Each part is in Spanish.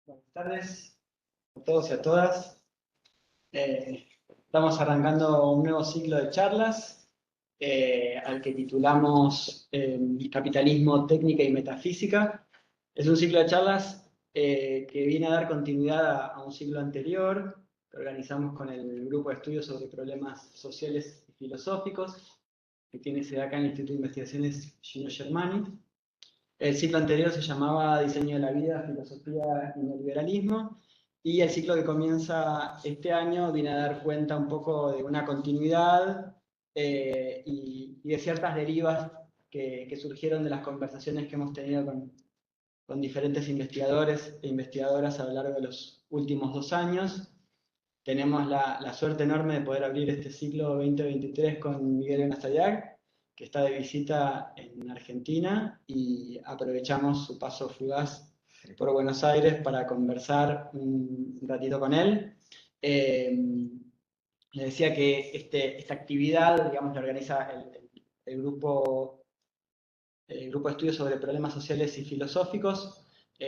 Buenas tardes a todos y a todas. Estamos arrancando un nuevo ciclo de charlas al que titulamos Capitalismo, Técnica y Metafísica. Es un ciclo de charlas que viene a dar continuidad a un ciclo anterior que organizamos con el Grupo de Estudios sobre Problemas Sociales y Filosóficos, que tiene sede acá en el Instituto de Investigaciones Gino Germani. El ciclo anterior se llamaba Diseño de la Vida, Filosofía y Neoliberalismo, y el ciclo que comienza este año viene a dar cuenta un poco de una continuidad y de ciertas derivas que surgieron de las conversaciones que hemos tenido con diferentes investigadores e investigadoras a lo largo de los últimos 2 años. Tenemos la suerte enorme de poder abrir este ciclo 2023 con Miguel Enastayac, que está de visita en Argentina, y aprovechamos su paso fugaz por Buenos Aires para conversar un ratito con él. Le decía que esta actividad, digamos, la organiza el grupo de estudios sobre problemas sociales y filosóficos.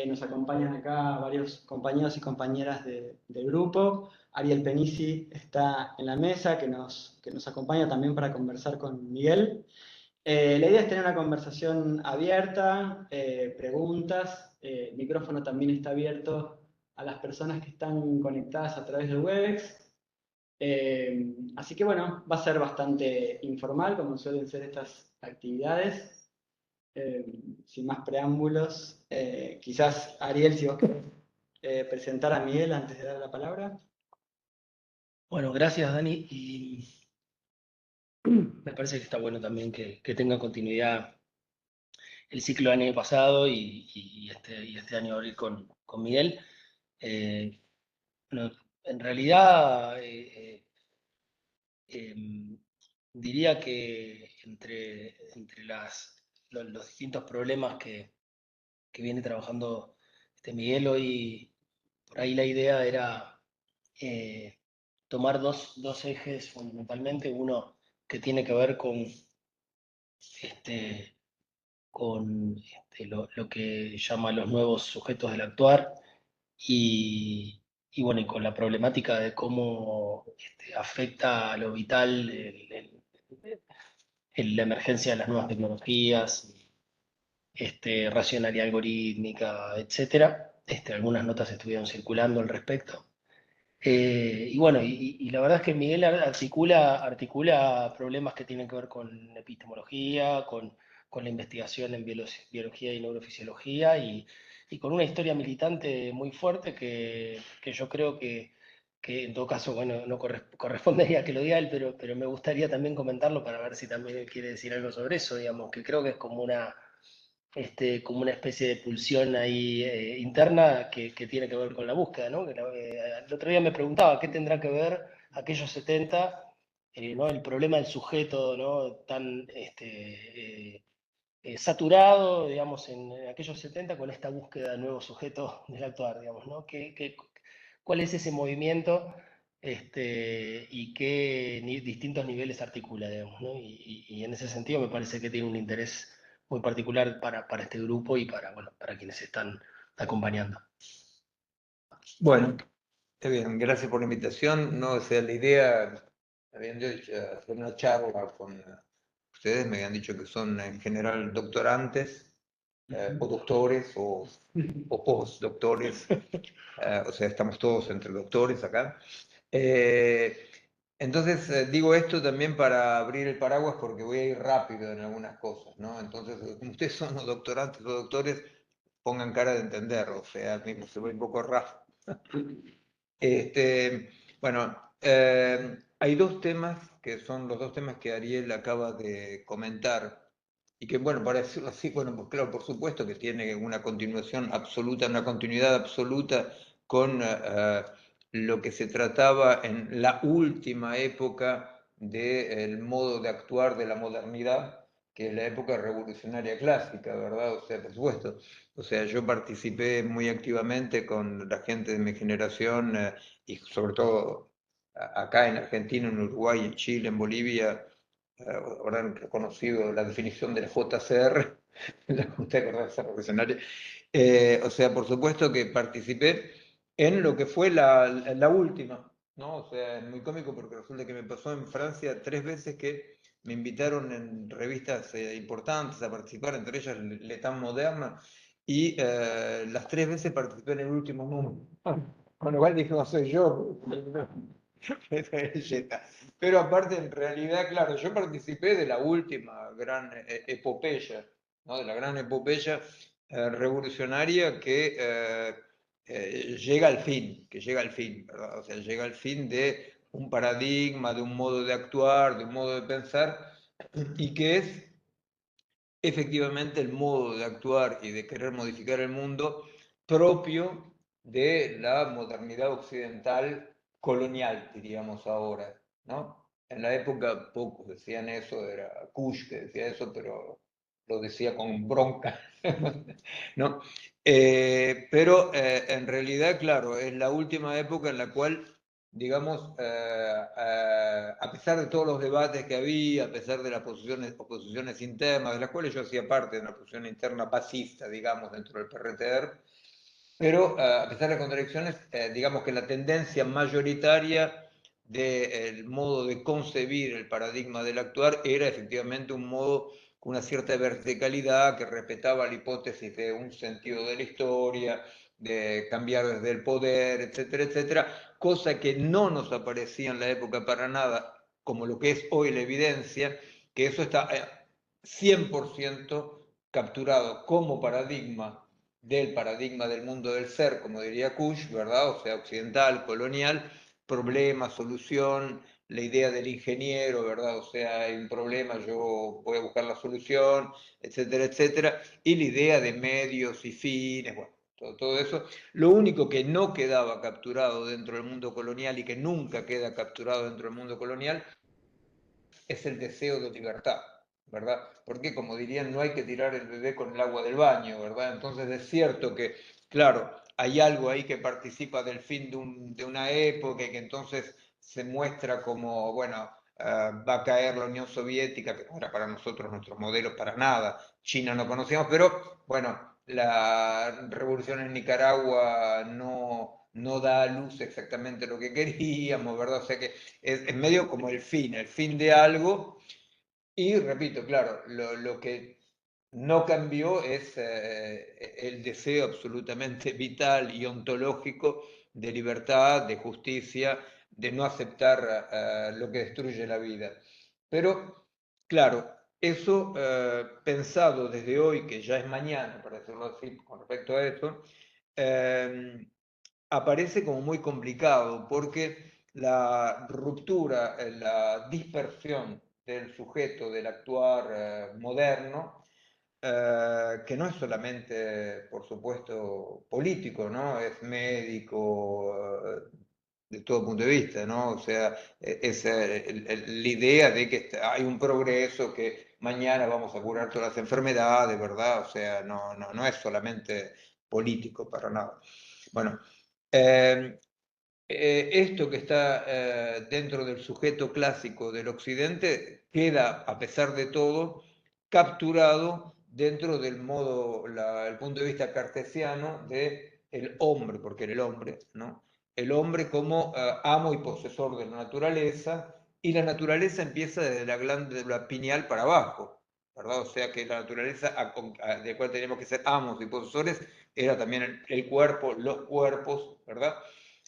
Nos acompañan acá varios compañeros y compañeras del grupo. Ariel Penisi está en la mesa, que nos acompaña también para conversar con Miguel. La idea es tener una conversación abierta, preguntas. El micrófono también está abierto a las personas que están conectadas a través de Webex. Así que bueno, va a ser bastante informal, como suelen ser estas actividades. Sin más preámbulos, quizás Ariel, si vos querés presentar a Miguel antes de dar la palabra. Bueno, gracias Dani, y me parece que está bueno también que tenga continuidad el ciclo del año pasado y este año abrir con Miguel. Bueno, en realidad diría que entre los distintos problemas que viene trabajando Miguel hoy, por ahí la idea era tomar dos ejes fundamentalmente, uno que tiene que ver con lo que llama los nuevos sujetos del actuar y bueno, y con la problemática de cómo afecta a lo vital la emergencia de las nuevas tecnologías, racionalidad algorítmica, etcétera. Algunas notas estuvieron circulando al respecto. Y bueno, y la verdad es que Miguel articula problemas que tienen que ver con epistemología, con la investigación en biología y neurofisiología y con una historia militante muy fuerte que yo creo que en todo caso, bueno, no correspondería que lo diga él, pero me gustaría también comentarlo para ver si también él quiere decir algo sobre eso, digamos, que creo que es como una especie de pulsión ahí interna que tiene que ver con la búsqueda, ¿no? El otro día me preguntaba qué tendrá que ver aquellos 70, ¿no? El problema del sujeto, ¿no? Tan saturado, digamos, en aquellos 70 con esta búsqueda de nuevos sujetos del actuar, digamos, ¿no? ¿Cuál es ese movimiento y qué distintos niveles articula, digamos, ¿no? Y en ese sentido me parece que tiene un interés muy particular para este grupo y para quienes están acompañando. Bueno, está bien, gracias por la invitación. No, o sea, la idea, habían dicho hacer una charla con ustedes, me habían dicho que son en general doctorantes, o doctores, o postdoctores, o sea, estamos todos entre doctores acá. Entonces, digo esto también para abrir el paraguas porque voy a ir rápido en algunas cosas, ¿no? Entonces, como ustedes son los doctorantes o doctores, pongan cara de entender, o sea, mismo se ve un poco rápido. Bueno, hay dos temas que son los dos temas que Ariel acaba de comentar y que, bueno, para decirlo así, bueno, pues claro, por supuesto que tiene una continuación absoluta, una continuidad absoluta con lo que se trataba en la última época del modo de actuar de la modernidad, que es la época revolucionaria clásica, ¿verdad? O sea, por supuesto. O sea, yo participé muy activamente con la gente de mi generación y sobre todo acá en Argentina, en Uruguay, en Chile, en Bolivia, habrán reconocido la definición de la JCR, la Junta de Coordinación Revolucionaria. O sea, por supuesto que participé en lo que fue la última, ¿no? O sea, es muy cómico porque resulta que me pasó en Francia 3 veces que me invitaron en revistas importantes a participar, entre ellas L'État Moderne, y las 3 veces participé en el último número. Con lo cual dije, no soy yo. Pero aparte, en realidad, claro, yo participé de la última gran epopeya, ¿no? De la gran epopeya revolucionaria que llega al fin, ¿verdad? O sea, llega al fin de un paradigma, de un modo de actuar, de un modo de pensar, y que es efectivamente el modo de actuar y de querer modificar el mundo propio de la modernidad occidental colonial, diríamos ahora, ¿no? En la época pocos decían eso, era Kush que decía eso, pero lo decía con bronca, ¿no? Pero en realidad, claro, es la última época en la cual digamos, a pesar de todos los debates que había, a pesar de las oposiciones internas, de las cuales yo hacía parte de una posición interna basista, digamos, dentro del PRTR, pero a pesar de las contradicciones, digamos que la tendencia mayoritaria del modo de concebir el paradigma del actuar era efectivamente un modo con una cierta verticalidad que respetaba la hipótesis de un sentido de la historia, de cambiar desde el poder, etcétera, etcétera, cosa que no nos aparecía en la época para nada, como lo que es hoy la evidencia, que eso está 100% capturado como paradigma del mundo del ser, como diría Kush, ¿verdad? O sea, occidental, colonial, problema, solución, la idea del ingeniero, ¿verdad? O sea, hay un problema, yo voy a buscar la solución, etcétera, etcétera, y la idea de medios y fines, bueno, todo eso. Lo único que no quedaba capturado dentro del mundo colonial y que nunca queda capturado dentro del mundo colonial es el deseo de libertad, ¿verdad? Porque como dirían, no hay que tirar el bebé con el agua del baño, ¿verdad? Entonces es cierto que, claro, hay algo ahí que participa del fin de una época y que entonces se muestra como, bueno, va a caer la Unión Soviética, que no era para nosotros nuestro modelo para nada, China no conocíamos, pero bueno, la revolución en Nicaragua no da a luz exactamente lo que queríamos, ¿verdad? O sea que es medio como el fin de algo. Y repito, claro, lo que no cambió es el deseo absolutamente vital y ontológico de libertad, de justicia, de no aceptar lo que destruye la vida. Pero, claro, eso pensado desde hoy, que ya es mañana, para decirlo así, con respecto a esto, eh, aparece como muy complicado porque la ruptura, la dispersión del sujeto, del actuar moderno, que no es solamente, por supuesto, político, ¿no? Es médico, de todo punto de vista, ¿no? O sea, es la idea de que hay un progreso, que mañana vamos a curar todas las enfermedades, ¿verdad? O sea, no es solamente político para nada. Bueno, esto que está dentro del sujeto clásico del Occidente queda, a pesar de todo, capturado dentro del modo, el punto de vista cartesiano de el hombre, porque era el hombre, ¿no? El hombre como amo y posesor de la naturaleza, y la naturaleza empieza desde la glándula pineal para abajo, ¿verdad? O sea que la naturaleza de cual teníamos que ser amos y posesores era también el cuerpo, los cuerpos, ¿verdad?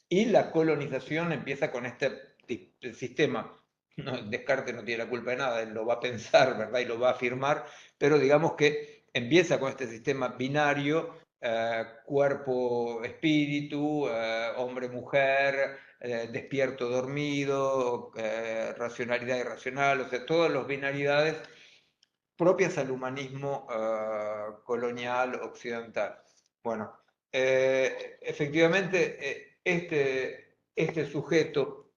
Y la colonización empieza con este sistema. No, Descartes no tiene la culpa de nada, él lo va a pensar, ¿verdad? Y lo va a afirmar, pero digamos que empieza con este sistema binario, cuerpo-espíritu, hombre-mujer, despierto-dormido, racionalidad irracional, o sea, todas las binaridades propias al humanismo colonial occidental. Bueno, efectivamente, este sujeto,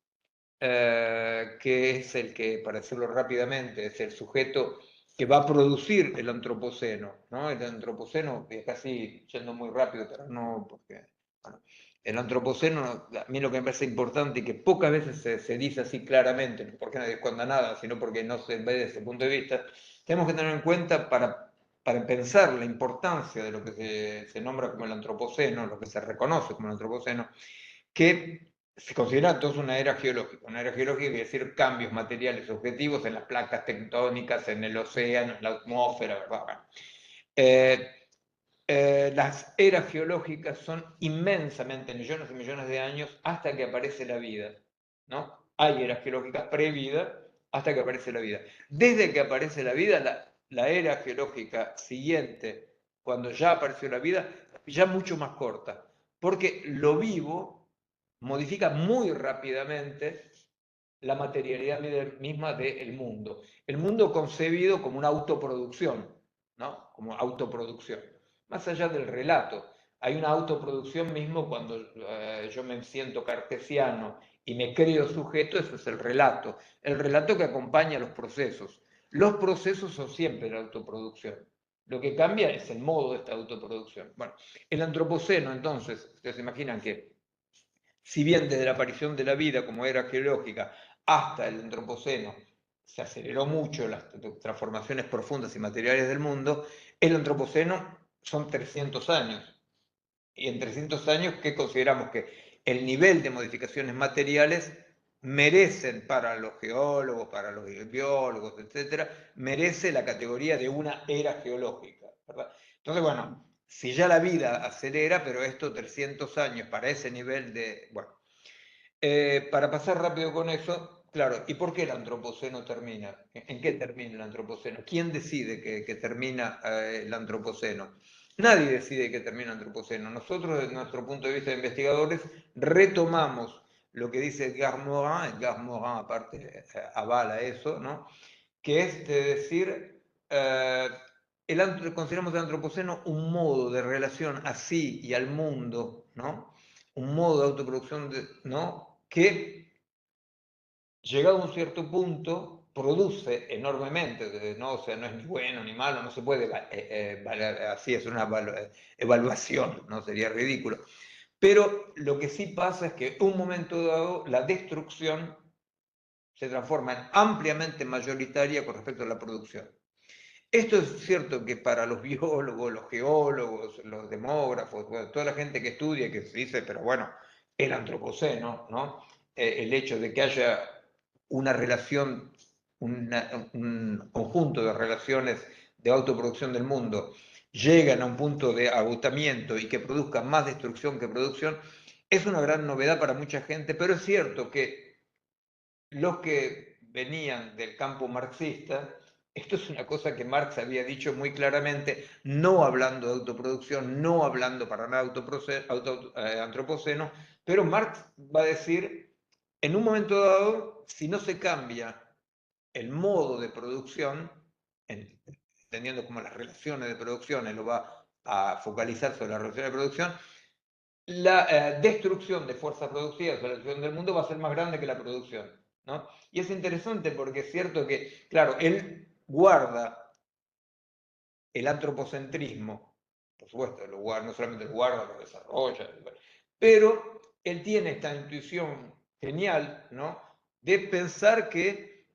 que es el que, para decirlo rápidamente, es el sujeto que va a producir el antropoceno, ¿no? El antropoceno, casi yendo muy rápido, pero no, porque, bueno, el antropoceno, a mí lo que me parece importante y que pocas veces se dice así claramente, no porque nadie esconda nada, sino porque no se ve desde ese punto de vista, tenemos que tener en cuenta para para pensar la importancia de lo que se nombra como el antropoceno, lo que se reconoce como el antropoceno, que se considera entonces una era geológica. Una era geológica quiere decir cambios materiales objetivos en las placas tectónicas, en el océano, en la atmósfera, ¿verdad? Bueno, las eras geológicas son inmensamente, millones y millones de años, hasta que aparece la vida, ¿no? Hay eras geológicas pre-vida hasta que aparece la vida. Desde que aparece la vida, la era geológica siguiente, cuando ya apareció la vida, ya mucho más corta, porque lo vivo modifica muy rápidamente la materialidad misma del mundo. El mundo concebido como una autoproducción, ¿no? Como autoproducción. Más allá del relato, hay una autoproducción mismo cuando yo me siento cartesiano y me creo sujeto, eso es el relato que acompaña los procesos. Los procesos son siempre la autoproducción. Lo que cambia es el modo de esta autoproducción. Bueno, el antropoceno, entonces, ustedes se imaginan que, si bien desde la aparición de la vida como era geológica hasta el antropoceno se aceleró mucho las transformaciones profundas y materiales del mundo, el antropoceno son 300 años. Y en 300 años, ¿qué consideramos? Que el nivel de modificaciones materiales merecen para los geólogos, para los biólogos, etcétera, merece la categoría de una era geológica, ¿verdad? Entonces, bueno, si ya la vida acelera, pero esto 300 años para ese nivel de... Bueno, para pasar rápido con eso, claro, ¿y por qué el antropoceno termina? ¿En qué termina el antropoceno? ¿Quién decide que termina el antropoceno? Nadie decide que termina el antropoceno. Nosotros, desde nuestro punto de vista de investigadores, retomamos lo que dice Edgar Morin aparte avala eso, ¿no? Que es de decir, consideramos el antropoceno un modo de relación así y al mundo, ¿no? Un modo de autoproducción, ¿no? Que, llegado a un cierto punto, produce enormemente, ¿no? O sea, no es ni bueno ni malo, no se puede, así es una evaluación, ¿no? Sería ridículo. Pero lo que sí pasa es que un momento dado, la destrucción se transforma en ampliamente mayoritaria con respecto a la producción. Esto es cierto que para los biólogos, los geólogos, los demógrafos, bueno, toda la gente que estudia y que se dice, pero bueno, el antropoceno, ¿no? El hecho de que haya una relación, un conjunto de relaciones de autoproducción del mundo, llegan a un punto de agotamiento y que produzcan más destrucción que producción, es una gran novedad para mucha gente, pero es cierto que los que venían del campo marxista, esto es una cosa que Marx había dicho muy claramente, no hablando de autoproducción, no hablando para nada de antropoceno, pero Marx va a decir, en un momento dado, si no se cambia el modo de producción, entendiendo como las relaciones de producción, él lo va a focalizar sobre las relaciones de producción, la destrucción de fuerzas productivas o la destrucción del mundo va a ser más grande que la producción, ¿no? Y es interesante porque es cierto que, claro, él guarda el antropocentrismo, por supuesto, no solamente lo guarda, lo desarrolla, pero él tiene esta intuición genial, ¿no? De pensar que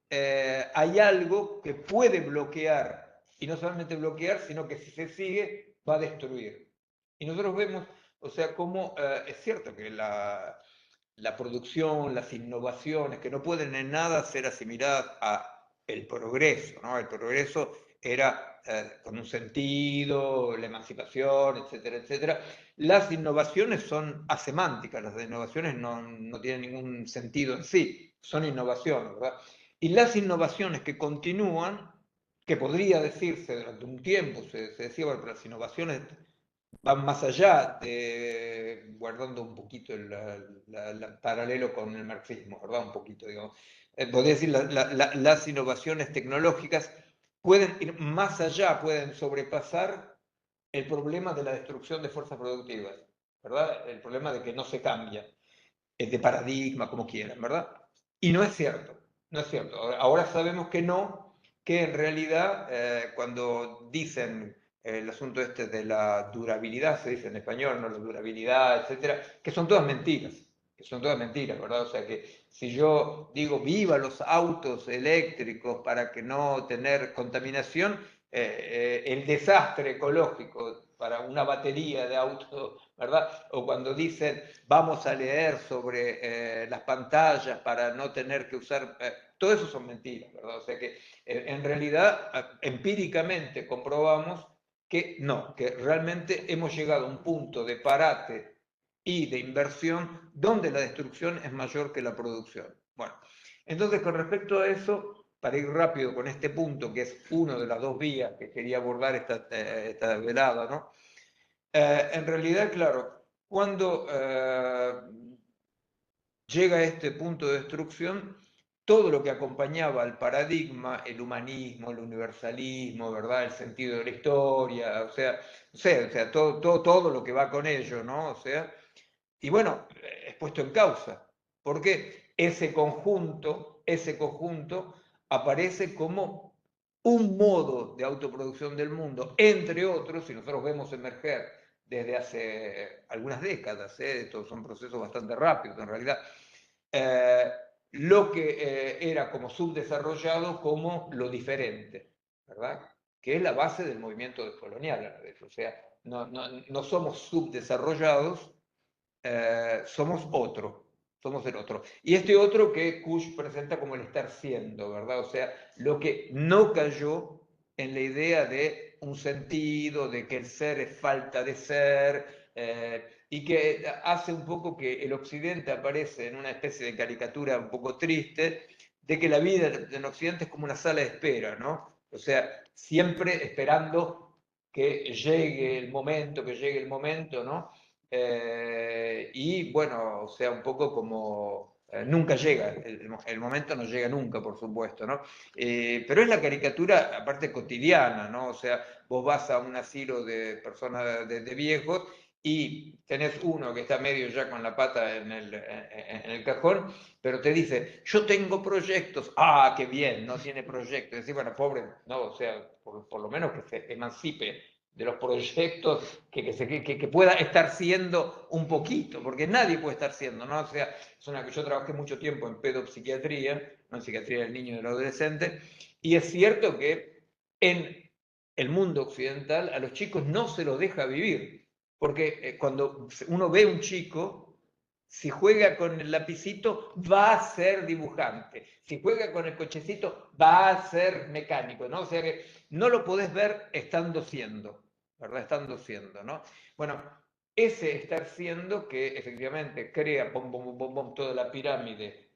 hay algo que puede bloquear, y no solamente bloquear, sino que si se sigue, va a destruir. Y nosotros vemos, o sea, cómo es cierto que la producción, las innovaciones, que no pueden en nada ser asimiladas a el progreso, ¿no? El progreso era con un sentido, la emancipación, etcétera, etcétera. Las innovaciones son asemánticas, las innovaciones no tienen ningún sentido en sí, son innovaciones, ¿verdad? Y las innovaciones que continúan, que podría decirse durante un tiempo, se decía, bueno, pero las innovaciones van más allá, guardando un poquito el paralelo con el marxismo, ¿verdad? Un poquito, digamos. Podría decir, las innovaciones tecnológicas pueden ir más allá, pueden sobrepasar el problema de la destrucción de fuerzas productivas, ¿verdad? El problema de que no se cambia, de paradigma, como quieran, ¿verdad? Y no es cierto, no es cierto. Ahora sabemos que no, que en realidad cuando dicen el asunto este de la durabilidad, se dice en español, ¿no? La durabilidad, etcétera, que son todas mentiras, ¿verdad? O sea que si yo digo viva los autos eléctricos para que no tener contaminación, el desastre ecológico para una batería de auto, ¿verdad? O cuando dicen vamos a leer sobre las pantallas para no tener que usar, todo eso son mentiras, ¿verdad? O sea que en realidad empíricamente comprobamos que no, que realmente hemos llegado a un punto de parate y de inversión donde la destrucción es mayor que la producción. Bueno, entonces con respecto a eso, para ir rápido con este punto, que es uno de las dos vías que quería abordar esta velada, ¿no? En realidad, claro, cuando llega a este punto de destrucción, todo lo que acompañaba al paradigma, el humanismo, el universalismo, ¿verdad? El sentido de la historia, o sea, todo lo que va con ello, ¿no? O sea, y bueno, es puesto en causa, porque ese conjunto aparece como un modo de autoproducción del mundo, entre otros, si nosotros vemos emerger desde hace algunas décadas, estos son procesos bastante rápidos en realidad, eh, lo que era como subdesarrollado como lo diferente, ¿verdad? Que es la base del movimiento descolonial a la vez. O sea, no somos subdesarrollados, somos otro, somos el otro. Y este otro que Kush presenta como el estar siendo, ¿verdad? O sea, lo que no cayó en la idea de un sentido, de que el ser es falta de ser, y que hace un poco que el occidente aparece en una especie de caricatura un poco triste, de que la vida en occidente es como una sala de espera, ¿no? O sea, siempre esperando que llegue el momento, ¿no? Y bueno, o sea, un poco como nunca llega, el momento no llega nunca, por supuesto, ¿no? Pero es la caricatura, aparte cotidiana, ¿no? O sea, vos vas a un asilo de personas de viejos y tenés uno que está medio ya con la pata en el cajón, pero te dice, yo tengo proyectos, ah, qué bien, no tiene proyectos, decir, bueno, pobre, no, o sea, por lo menos que se emancipe de los proyectos que pueda estar siendo un poquito, porque nadie puede estar siendo, ¿no? O sea, yo trabajé mucho tiempo en pedopsiquiatría, no en psiquiatría del niño y del adolescente, y es cierto que en el mundo occidental a los chicos no se los deja vivir, porque cuando uno ve un chico, si juega con el lapicito, va a ser dibujante. Si juega con el cochecito, va a ser mecánico, ¿no? O sea que no lo podés ver estando siendo, ¿verdad? Estando siendo, ¿no? Bueno, ese estar siendo que efectivamente crea toda la pirámide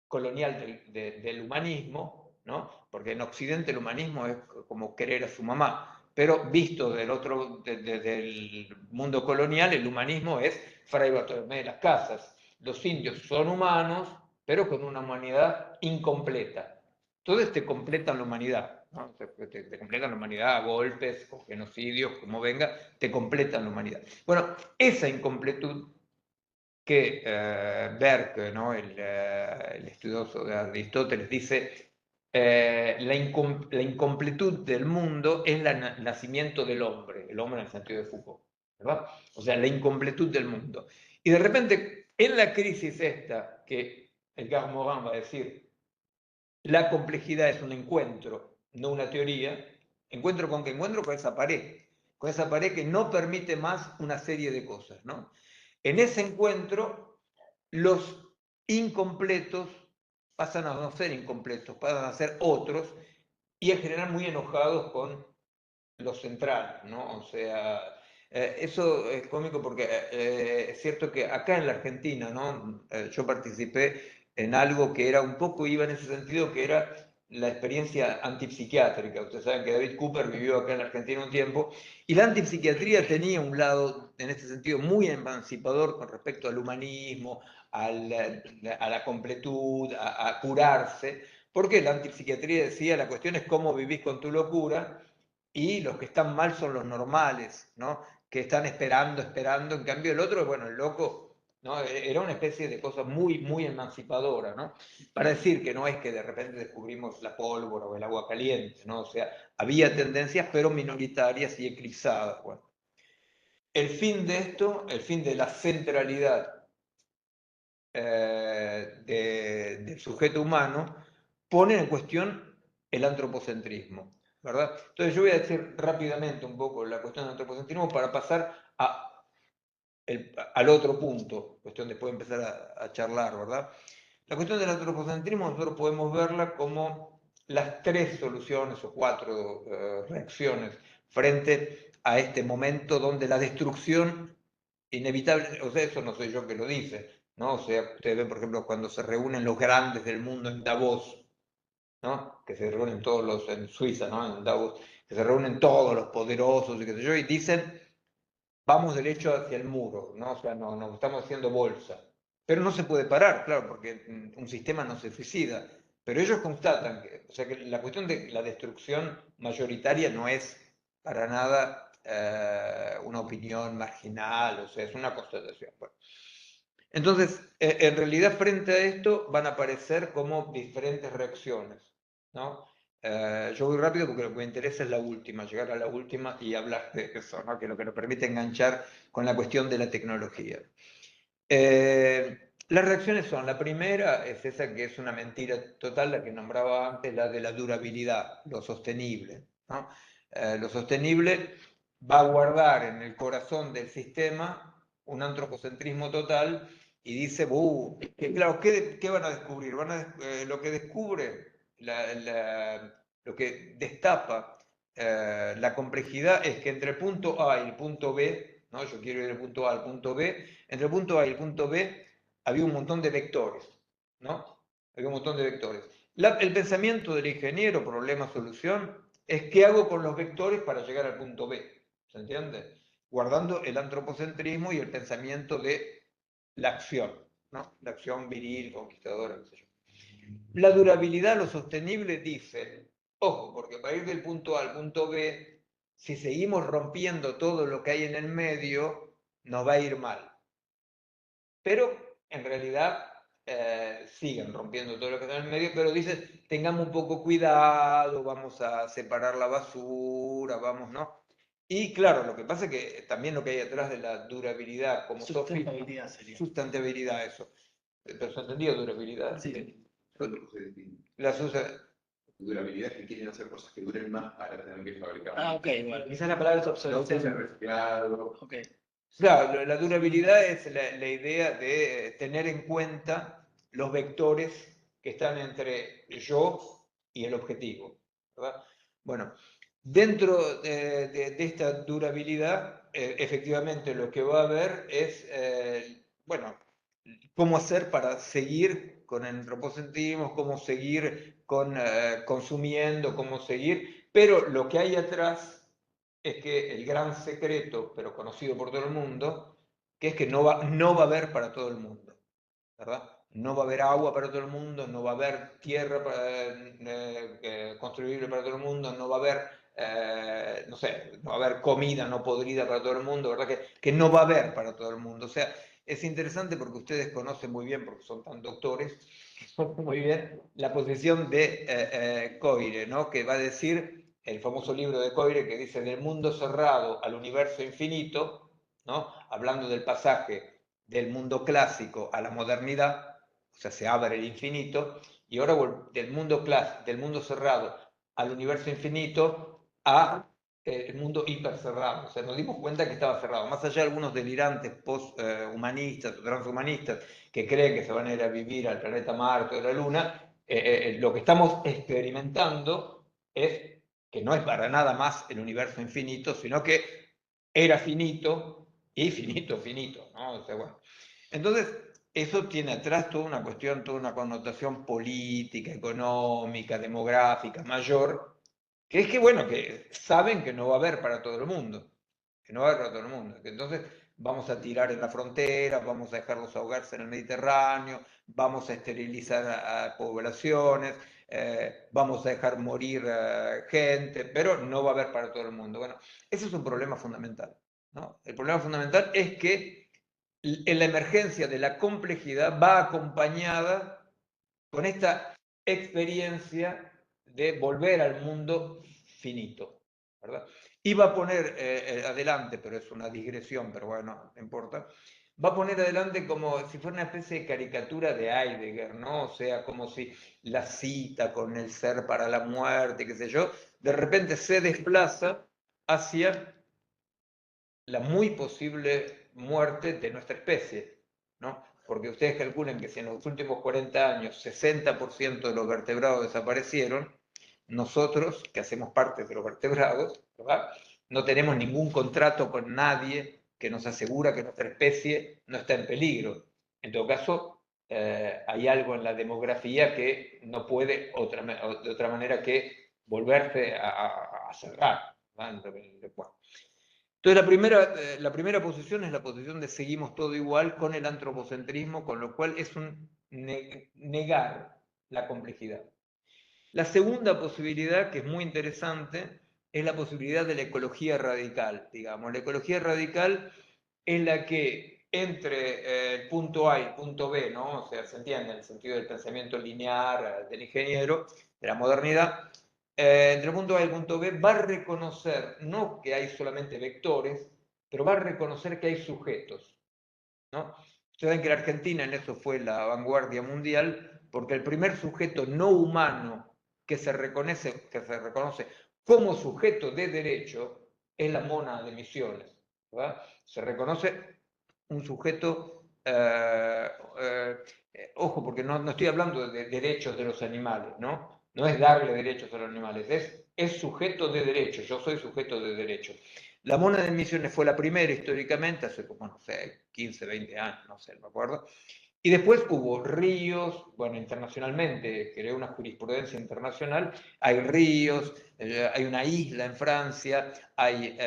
colonial del humanismo, ¿no? Porque en Occidente el humanismo es como querer a su mamá, pero visto del mundo colonial, el humanismo es Fray Bartolomé de las Casas. Los indios son humanos, pero con una humanidad incompleta. Entonces te completan la humanidad, ¿no? Te completan la humanidad a golpes, o genocidios, como venga, te completan la humanidad. Bueno, esa incompletud que Berke, ¿no? El estudioso de Aristóteles, dice la incompletud del mundo es el nacimiento del hombre, el hombre en el sentido de Foucault, ¿verdad? O sea, la incompletud del mundo. Y de repente, en la crisis esta, que Edgar Morin va a decir, la complejidad es un encuentro, no una teoría, ¿encuentro con qué? Encuentro con esa pared que no permite más una serie de cosas, ¿no? En ese encuentro, los incompletos pasan a no ser incompletos, pasan a ser otros y en general muy enojados con lo central, ¿no? O sea, eso es cómico porque es cierto que acá en la Argentina, ¿no? Yo participé en algo que era un poco, iba en ese sentido, que era la experiencia antipsiquiátrica. Ustedes saben que David Cooper vivió acá en la Argentina un tiempo, y la antipsiquiatría tenía un lado, en este sentido, muy emancipador con respecto al humanismo, a la completud, a curarse, porque la antipsiquiatría decía, la cuestión es cómo vivís con tu locura, y los que están mal son los normales, ¿no? Que están esperando, en cambio el otro, bueno, el loco, ¿no? Era una especie de cosa muy, muy emancipadora, ¿no? Para decir que no es que de repente descubrimos la pólvora o el agua caliente, ¿no? O sea, había tendencias, pero minoritarias y eclipsadas, bueno. El fin de esto, el fin de la centralidad del sujeto humano, pone en cuestión el antropocentrismo. ¿verdad? Entonces yo voy a decir rápidamente un poco la cuestión del antropocentrismo para pasar al otro punto, cuestión después de empezar a charlar, ¿verdad? La cuestión del antropocentrismo nosotros podemos verla como las tres soluciones o cuatro reacciones frente a este momento donde la destrucción inevitable, o sea, eso no soy yo que lo dice, ¿no? O sea, ustedes ven, por ejemplo, cuando se reúnen los grandes del mundo en Davos, ¿no? Que se reúnen todos los, en Suiza, ¿no? En Davos, que se reúnen todos los poderosos y qué sé yo, y dicen, vamos derecho hacia el muro, ¿no? O sea, nos estamos haciendo bolsa. Pero no se puede parar, claro, porque un sistema no se suicida. Pero ellos constatan que, o sea, que la cuestión de la destrucción mayoritaria no es para nada una opinión marginal, o sea, es una constatación. Bueno. Entonces, en realidad, frente a esto van a aparecer como diferentes reacciones, ¿no? Yo voy rápido porque lo que me interesa es la última, llegar a la última y hablar de eso, ¿no? Que es lo que nos permite enganchar con la cuestión de la tecnología. Las reacciones son, la primera es esa que es una mentira total, la que nombraba antes, la de la durabilidad, lo sostenible, ¿no? Lo sostenible va a guardar en el corazón del sistema un antropocentrismo total y dice, claro, ¿qué van a descubrir? Lo que descubre, lo que destapa la complejidad es que entre el punto A y el punto B, ¿no? Yo quiero ir del punto A al punto B, entre el punto A y el punto B había un montón de vectores, ¿no? Había un montón de vectores. El pensamiento del ingeniero, problema-solución, es qué hago con los vectores para llegar al punto B, ¿se entiende? Guardando el antropocentrismo y el pensamiento de la acción, ¿no? La acción viril, conquistadora, qué sé yo. La durabilidad, lo sostenible, dice, ojo, porque para ir del punto A al punto B, si seguimos rompiendo todo lo que hay en el medio, nos va a ir mal. Pero en realidad siguen rompiendo todo lo que está en el medio, pero dice, tengamos un poco cuidado, vamos a separar la basura, vamos, ¿no? Y claro, lo que pasa es que también lo que hay atrás de la durabilidad como Sustentabilidad sería. sustentabilidad, eso. Pero se ha entendido durabilidad. Sí. La durabilidad es que quieren hacer cosas que duren más para tener que fabricar. Ah, ok, bueno. Quizás la palabra es No ser obsolescencia. reciclado. Ok. Claro, la durabilidad es la idea de tener en cuenta los vectores que están entre yo y el objetivo, ¿verdad? Bueno, dentro de esta durabilidad, efectivamente lo que va a haber es, bueno, cómo hacer para seguir con el antropocentrismo, cómo seguir consumiendo, cómo seguir, pero lo que hay atrás es que el gran secreto, pero conocido por todo el mundo, que es que no va a haber para todo el mundo, ¿verdad? No va a haber agua para todo el mundo, no va a haber tierra construible para todo el mundo, no va a haber, no sé, no va a haber comida no podrida para todo el mundo, ¿verdad? Que no va a haber para todo el mundo. O sea, es interesante porque ustedes conocen muy bien, porque son tan doctores, muy bien la posición de Coire, ¿no? Que va a decir el famoso libro de Coire que dice del mundo cerrado al universo infinito, ¿no? Hablando del pasaje del mundo clásico a la modernidad, o sea, se abre el infinito, y ahora del mundo cerrado al universo infinito a el mundo hipercerrado. O sea, nos dimos cuenta que estaba cerrado. Más allá de algunos delirantes post-humanistas o transhumanistas que creen que se van a ir a vivir al planeta Marte o a la Luna, lo que estamos experimentando es que no es para nada más el universo infinito, sino que era finito y finito, finito, ¿no? O sea, bueno. Entonces, eso tiene atrás toda una cuestión, toda una connotación política, económica, demográfica, mayor, que es que, bueno, que saben que no va a haber para todo el mundo, que no va a haber para todo el mundo, que entonces vamos a tirar en la frontera, vamos a dejarlos ahogarse en el Mediterráneo, vamos a esterilizar a poblaciones, vamos a dejar morir gente, pero no va a haber para todo el mundo. Bueno, ese es un problema fundamental, ¿no? El problema fundamental es que en la emergencia de la complejidad va acompañada con esta experiencia de volver al mundo finito, ¿verdad? Y va a poner adelante, pero es una digresión, pero bueno, no importa, va a poner adelante como si fuera una especie de caricatura de Heidegger, ¿no? O sea, como si la cita con el ser para la muerte, qué sé yo, de repente se desplaza hacia la muy posible muerte de nuestra especie, ¿no? Porque ustedes calculen que si en los últimos 40 años 60% de los vertebrados desaparecieron, nosotros, que hacemos parte de los vertebrados, ¿verdad?, no tenemos ningún contrato con nadie que nos asegura que nuestra especie no está en peligro. En todo caso, hay algo en la demografía que no puede de otra manera que volverse a cerrar, ¿verdad? Bueno. Entonces la primera posición es la posición de seguimos todo igual con el antropocentrismo, con lo cual es un negar la complejidad. La segunda posibilidad, que es muy interesante, es la posibilidad de la ecología radical, digamos. La ecología radical es la que entre el punto A y el punto B, ¿no? O sea, se entiende en el sentido del pensamiento lineal del ingeniero, de la modernidad, entre el punto A y el punto B va a reconocer, no que hay solamente vectores, pero va a reconocer que hay sujetos, ¿no? Ustedes ven que la Argentina en eso fue la vanguardia mundial, porque el primer sujeto no humano que se reconoce como sujeto de derecho es la Mona de Misiones, ¿verdad? Se reconoce un sujeto, ojo, porque no estoy hablando de derechos de los animales, ¿no? No es darle derechos a los animales, es sujeto de derecho, yo soy sujeto de derecho. La Mona de Misiones fue la primera históricamente, hace como, no sé, 15, 20 años, no sé, no me acuerdo. Y después hubo ríos, bueno, internacionalmente, creó una jurisprudencia internacional, hay ríos, hay una isla en Francia, hay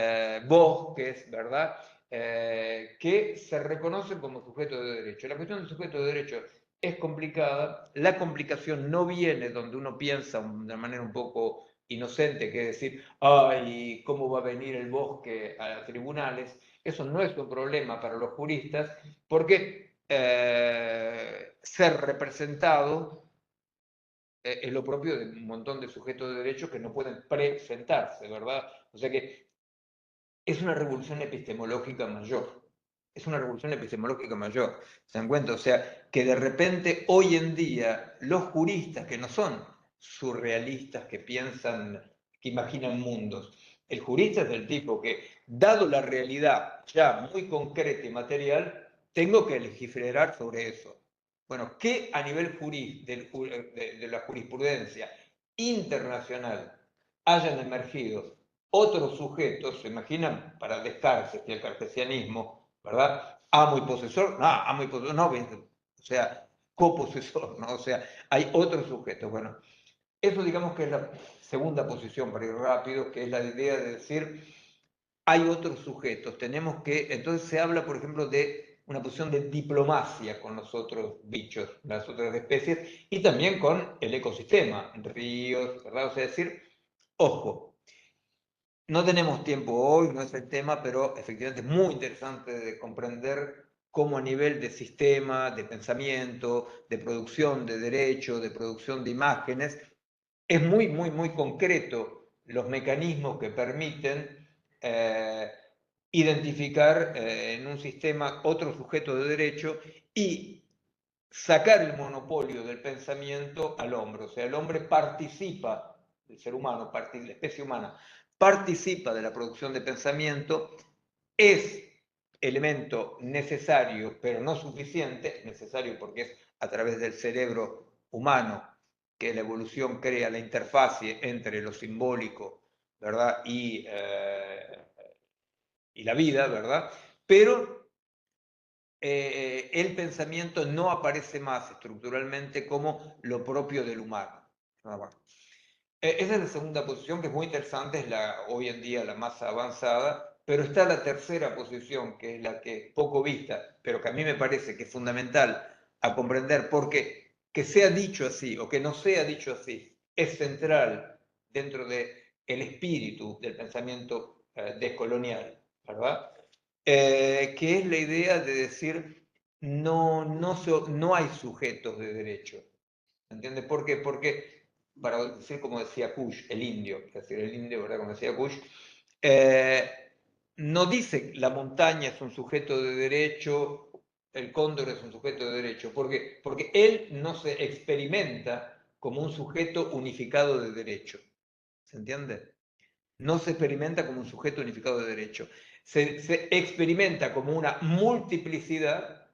bosques, ¿verdad?, que se reconocen como sujeto de derecho. La cuestión del sujeto de derecho es complicada, la complicación no viene donde uno piensa de una manera un poco inocente, que es decir, ay, ¿cómo va a venir el bosque a tribunales? Eso no es un problema para los juristas, porque ser representado es lo propio de un montón de sujetos de derecho que no pueden presentarse, ¿verdad? O sea que es una revolución epistemológica mayor. Es una revolución epistemológica mayor. ¿Se dan cuenta? O sea, que de repente hoy en día los juristas, que no son surrealistas que piensan, que imaginan mundos, el jurista es del tipo que, dado la realidad ya muy concreta y material, tengo que legislar sobre eso. Bueno, ¿qué a nivel de la jurisprudencia internacional hayan emergido otros sujetos? ¿Se imaginan? Para Descartes y el cartesianismo, ¿verdad? Amo y posesor, no, amo y posesor, no, o sea, coposesor, ¿no? O sea, hay otros sujetos. Bueno, eso digamos que es la segunda posición, para ir rápido, que es la idea de decir, hay otros sujetos, tenemos que, entonces se habla, por ejemplo, de una posición de diplomacia con los otros bichos, las otras especies, y también con el ecosistema, ríos, ¿verdad? O sea, decir, ojo, no tenemos tiempo hoy, no es el tema, pero efectivamente es muy interesante de comprender cómo a nivel de sistema, de pensamiento, de producción de derechos, de producción de imágenes, es muy, muy, muy concreto los mecanismos que permiten identificar en un sistema otro sujeto de derecho y sacar el monopolio del pensamiento al hombre. O sea, el hombre participa, el ser humano, la especie humana, participa de la producción de pensamiento, es elemento necesario, pero no suficiente, necesario porque es a través del cerebro humano que la evolución crea la interfase entre lo simbólico, ¿verdad?, y la vida, ¿verdad? Pero el pensamiento no aparece más estructuralmente como lo propio del humano. Esa es la segunda posición, que es muy interesante, es hoy en día la más avanzada, pero está la tercera posición, que es la que poco vista, pero que a mí me parece que es fundamental a comprender, porque que sea dicho así o que no sea dicho así es central dentro del espíritu del pensamiento descolonial, ¿verdad? Que es la idea de decir no hay sujetos de derecho. ¿Entiendes? ¿Por qué? Porque, para decir como decía Kush, el indio, es decir, el indio, ¿verdad? Como decía Kush, no dice la montaña es un sujeto de derecho el cóndor es un sujeto de derecho? Porque él no se experimenta como un sujeto unificado de derecho. ¿Se entiende? No se experimenta como un sujeto unificado de derecho. Se experimenta como una multiplicidad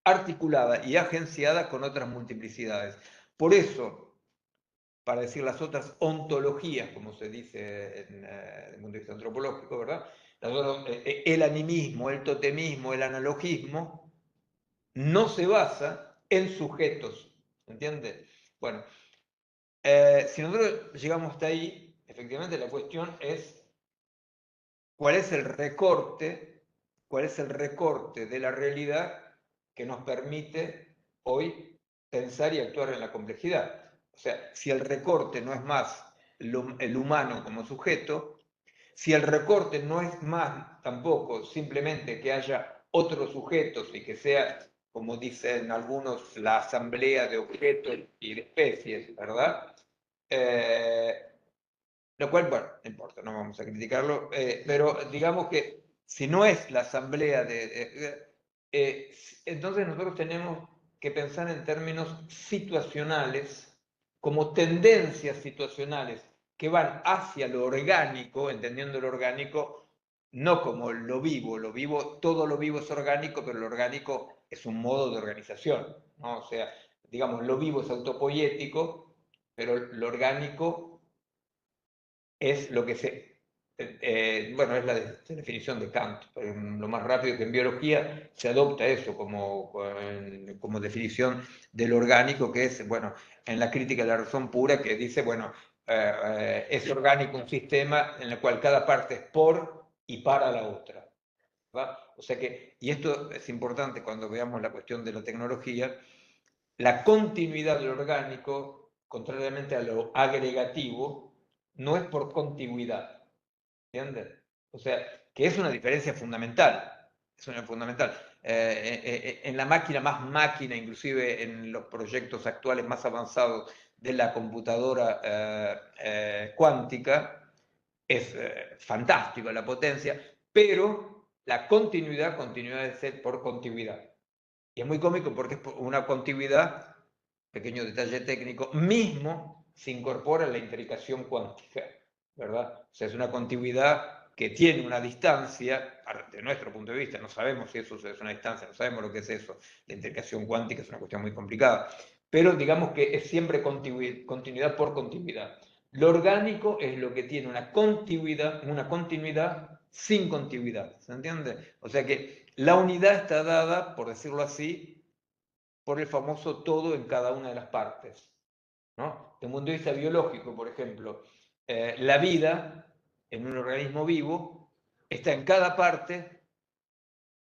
articulada y agenciada con otras multiplicidades. Por eso, para decir las otras ontologías, como se dice desde el punto de vista antropológico, ¿verdad? El animismo, el totemismo, el analogismo, no se basa en sujetos, ¿entiende? Bueno, si nosotros llegamos hasta ahí, efectivamente la cuestión es cuál es el recorte de la realidad que nos permite hoy pensar y actuar en la complejidad. O sea, si el recorte no es más el humano como sujeto, si el recorte no es más tampoco simplemente que haya otros sujetos y que sea, como dicen algunos, la asamblea de objetos y de especies, ¿verdad? Lo cual, bueno, no importa, no vamos a criticarlo, pero digamos que si no es la asamblea entonces nosotros tenemos que pensar en términos situacionales, como tendencias situacionales que van hacia lo orgánico, entendiendo lo orgánico, no como lo vivo, todo lo vivo es orgánico, pero lo orgánico es un modo de organización, ¿no? O sea, digamos, lo vivo es autopoiético, pero lo orgánico es lo que bueno, es la definición de Kant. Lo más rápido que en biología se adopta eso como definición del orgánico, que es, bueno, en la crítica de la razón pura, que dice, bueno, es orgánico un sistema en el cual cada parte es por y para la otra, ¿va? O sea que, y esto es importante cuando veamos la cuestión de la tecnología, la continuidad del orgánico, contrariamente a lo agregativo, no es por contigüidad, ¿entiendes? O sea, que es una diferencia fundamental, es una fundamental. En la máquina más máquina, inclusive en los proyectos actuales más avanzados de la computadora cuántica, es fantástico la potencia, pero la continuidad de ser por contigüidad. Y es muy cómico porque es una contigüidad, pequeño detalle técnico, mismo se incorpora en la intricación cuántica, ¿verdad? O sea, es una contigüidad que tiene una distancia, de nuestro punto de vista, no sabemos si eso es una distancia, no sabemos lo que es eso, la intricación cuántica es una cuestión muy complicada, pero digamos que es siempre continuidad por continuidad. Lo orgánico es lo que tiene una continuidad sin continuidad, ¿se entiende? O sea que la unidad está dada, por decirlo así, por el famoso todo en cada una de las partes, ¿no? Desde un punto de vista biológico, por ejemplo, la vida en un organismo vivo está en cada parte,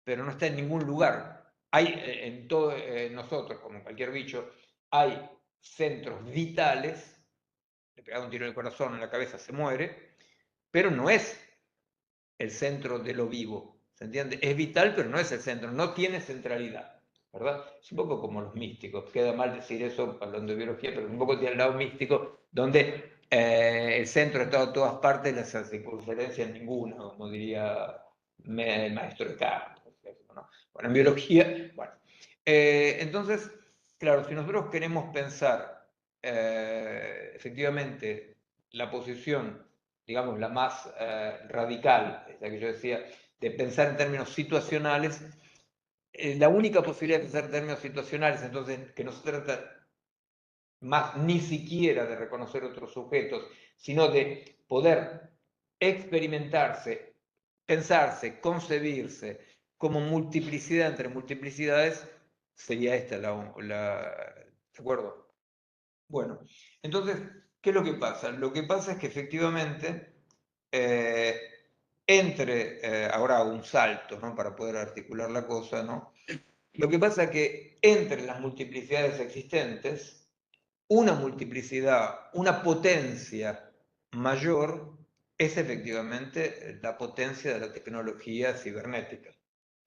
pero no está en ningún lugar. Hay en todos nosotros, como en cualquier bicho, hay centros vitales, le pega un tiro en el corazón, en la cabeza, se muere, pero no es el centro de lo vivo, ¿se entiende? Es vital, pero no es el centro, no tiene centralidad, ¿verdad? Es un poco como los místicos, queda mal decir eso hablando de biología, pero un poco tiene el lado místico, donde el centro está en todas partes, la circunferencia en ninguna, como diría el maestro de Kant, ¿no? Bueno, en biología, bueno. Entonces, claro, si nosotros queremos pensar efectivamente la posición, digamos, la más radical, la que yo decía, de pensar en términos situacionales, la única posibilidad de pensar en términos situacionales, entonces, que no se trata más ni siquiera de reconocer otros sujetos, sino de poder experimentarse, pensarse, concebirse como multiplicidad entre multiplicidades, sería esta ¿de acuerdo? Bueno, entonces, ¿qué es lo que pasa? Lo que pasa es que efectivamente, ahora hago un salto, ¿no? Para poder articular la cosa, ¿no? Lo que pasa es que entre las multiplicidades existentes, una multiplicidad, una potencia mayor es efectivamente la potencia de la tecnología cibernética,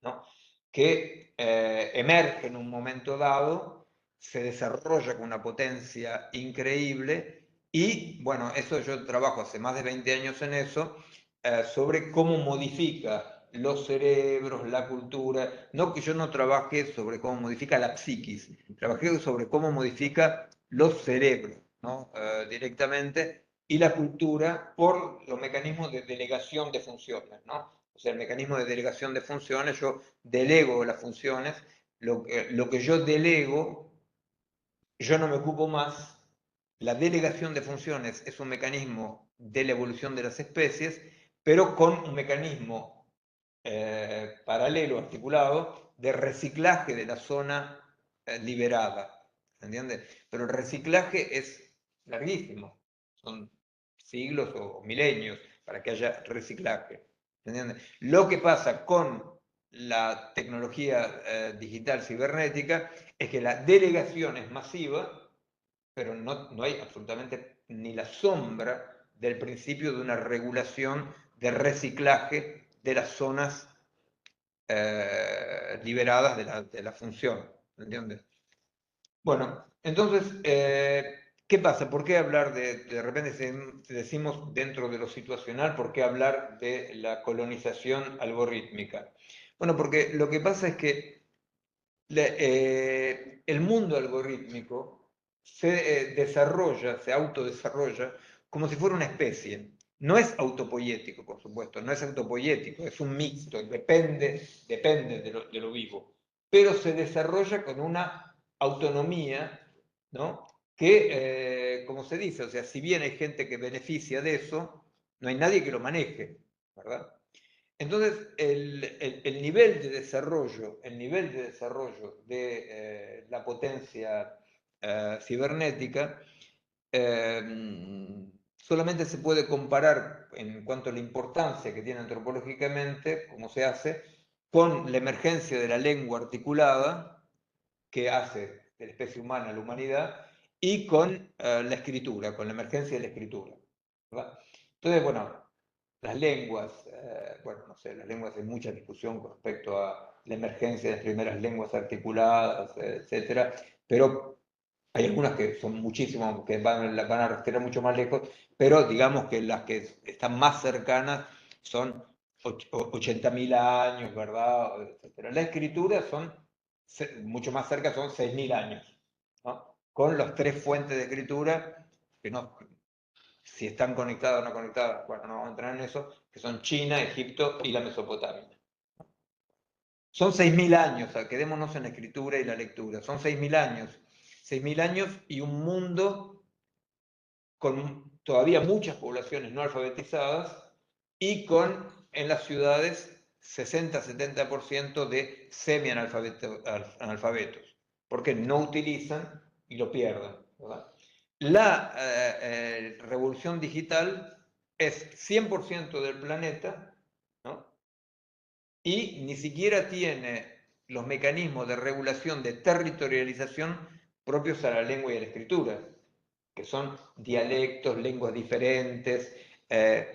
¿no? Que emerge en un momento dado, se desarrolla con una potencia increíble y, bueno, eso yo trabajo hace más de 20 años en eso, sobre cómo modifica los cerebros, la cultura. No que yo no trabaje sobre cómo modifica la psiquis, trabajé sobre cómo modifica los cerebros, ¿no? Directamente, y la cultura por los mecanismos de delegación de funciones, ¿no? O sea, el mecanismo de delegación de funciones, yo delego las funciones, lo que yo delego, yo no me ocupo más. La delegación de funciones es un mecanismo de la evolución de las especies, pero con un mecanismo paralelo, articulado, de reciclaje de la zona liberada. ¿Entiendes? Pero el reciclaje es larguísimo. Son siglos o milenios para que haya reciclaje. ¿Entiendes? Lo que pasa con la tecnología digital cibernética es que la delegación es masiva, pero no hay absolutamente ni la sombra del principio de una regulación de reciclaje de las zonas liberadas de la función. ¿Entiendes? Bueno, entonces, ¿qué pasa? ¿Por qué hablar de repente si decimos dentro de lo situacional, por qué hablar de la colonización algorítmica? Bueno, porque lo que pasa es que el mundo algorítmico se desarrolla, se autodesarrolla como si fuera una especie. No es autopoyético, por supuesto, no es autopoyético, es un mixto, depende de lo vivo, pero se desarrolla con una autonomía, ¿no? Que, como se dice, o sea, si bien hay gente que beneficia de eso, no hay nadie que lo maneje, ¿verdad? Entonces, el nivel de desarrollo, de la potencia cibernética solamente se puede comparar en cuanto a la importancia que tiene antropológicamente, como se hace, con la emergencia de la lengua articulada que hace de la especie humana a la humanidad y con la escritura, con la emergencia de la escritura, ¿verdad? Entonces, bueno, las lenguas, bueno, no sé, las lenguas hay mucha discusión con respecto a la emergencia de las primeras lenguas articuladas, etcétera, pero hay algunas que son muchísimo, que van a rastrear mucho más lejos, pero digamos que las que están más cercanas son 80.000 años, ¿verdad? Etcétera. La escritura son mucho más cerca, son 6.000 años, ¿no? Con las tres fuentes de escritura, que no, si están conectadas o no conectadas, bueno, no vamos a entrar en eso, que son China, Egipto y la Mesopotamia. Son 6.000 años, o sea, quedémonos en la escritura y la lectura, son 6.000 años. 6.000 años y un mundo con todavía muchas poblaciones no alfabetizadas y con en las ciudades 60-70% de semi-analfabetos, porque no utilizan y lo pierden, ¿verdad? La revolución digital es 100% del planeta, ¿no? Y ni siquiera tiene los mecanismos de regulación de territorialización propios a la lengua y a la escritura, que son dialectos, lenguas diferentes,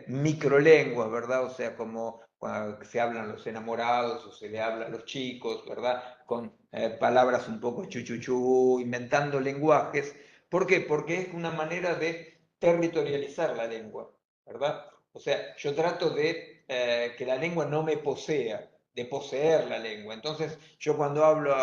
microlenguas, ¿verdad? O sea, como cuando se hablan los enamorados o se le habla a los chicos, ¿verdad? Con palabras un poco chuchuchú, inventando lenguajes. ¿Por qué? Porque es una manera de territorializar la lengua, ¿verdad? O sea, yo trato de que la lengua no me posea, de poseer la lengua. Entonces, yo cuando hablo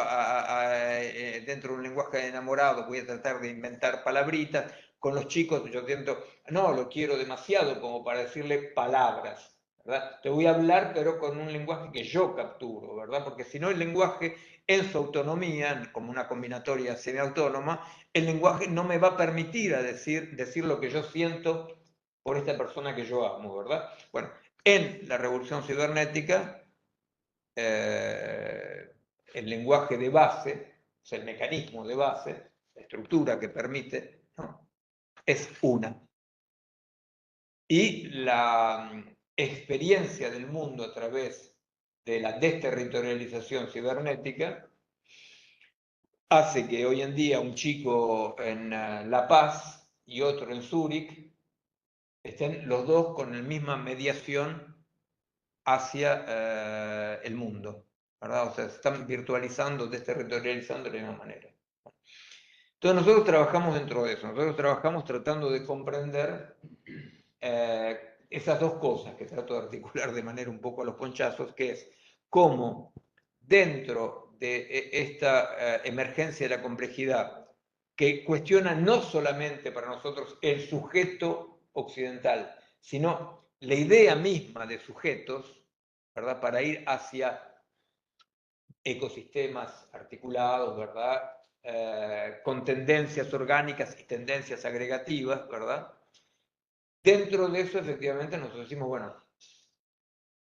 dentro de un lenguaje enamorado, voy a tratar de inventar palabritas. Con los chicos yo siento, no, lo quiero demasiado como para decirle palabras, ¿verdad? Te voy a hablar, pero con un lenguaje que yo capturo, ¿verdad? Porque si no, el lenguaje en su autonomía, como una combinatoria semiautónoma, el lenguaje no me va a permitir decir lo que yo siento por esta persona que yo amo, ¿verdad? Bueno, en la revolución cibernética, el lenguaje de base, o sea, el mecanismo de base, la estructura que permite, ¿no? Es una. Y la experiencia del mundo a través de la desterritorialización cibernética hace que hoy en día un chico en La Paz y otro en Zúrich estén los dos con la misma mediación hacia el mundo, ¿verdad? O sea, se están virtualizando, desterritorializando de la misma manera. Entonces nosotros trabajamos dentro de eso, nosotros trabajamos tratando de comprender esas dos cosas que trato de articular de manera un poco a los ponchazos, que es cómo dentro de esta emergencia de la complejidad, que cuestiona no solamente para nosotros el sujeto occidental, sino la idea misma de sujetos, ¿verdad? Para ir hacia ecosistemas articulados, ¿verdad? Con tendencias orgánicas y tendencias agregativas, ¿verdad? Dentro de eso, efectivamente, nosotros decimos, bueno,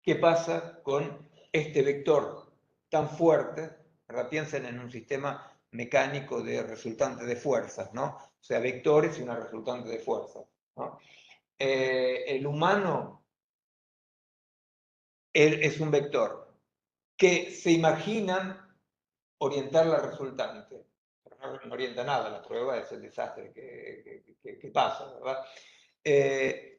¿qué pasa con este vector tan fuerte? ¿Verdad? Piensen en un sistema mecánico de resultantes de fuerzas, ¿no? O sea, vectores y una resultante de fuerzas, ¿no? El humano es un vector que se imaginan orientar la resultante. Pero no orienta nada, la prueba es el desastre que pasa, ¿verdad?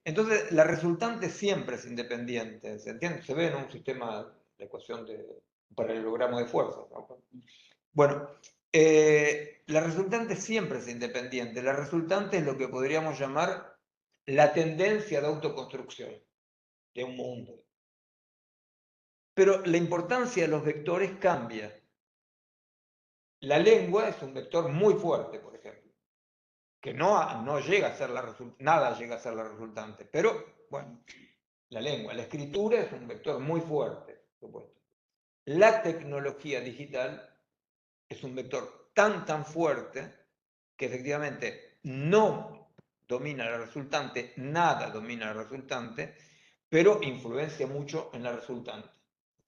Entonces, la resultante siempre es independiente, ¿se entiende? Se ve en un sistema, la ecuación de un paralelogramo de fuerzas, ¿no? Bueno, la resultante siempre es independiente. La resultante es lo que podríamos llamar la tendencia de autoconstrucción de un mundo. Pero la importancia de los vectores cambia. La lengua es un vector muy fuerte, por ejemplo, que no llega a ser nada llega a ser la resultante, pero bueno, la lengua, la escritura es un vector muy fuerte, por supuesto. La tecnología digital es un vector tan fuerte que efectivamente no domina la resultante, nada domina la resultante, pero influencia mucho en la resultante.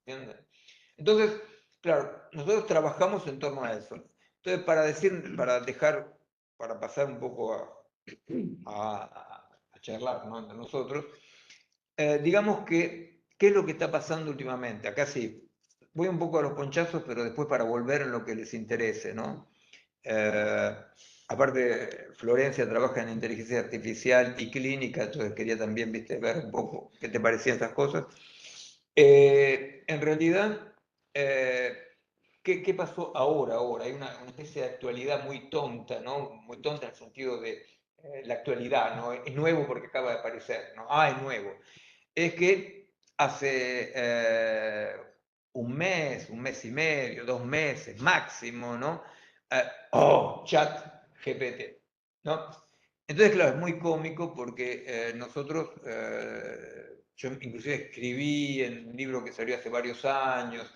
¿Entienden? Entonces, claro, nosotros trabajamos en torno a eso. Entonces, para pasar un poco a charlar, ¿no? Entre nosotros, digamos que, ¿qué es lo que está pasando últimamente? Acá sí, voy un poco a los ponchazos, pero después para volver en lo que les interese, ¿no? Aparte, Florencia trabaja en inteligencia artificial y clínica, entonces quería también, viste, ver un poco qué te parecían estas cosas. En realidad, ¿qué pasó ahora? Hay una especie de actualidad muy tonta, ¿no? Muy tonta en el sentido de la actualidad, ¿no? Es nuevo porque acaba de aparecer, ¿no? Ah, es nuevo. Es que hace un mes y medio, 2 meses máximo, ¿no? Chat GPT, ¿no? Entonces, claro, es muy cómico porque nosotros, yo inclusive escribí en un libro que salió hace varios años,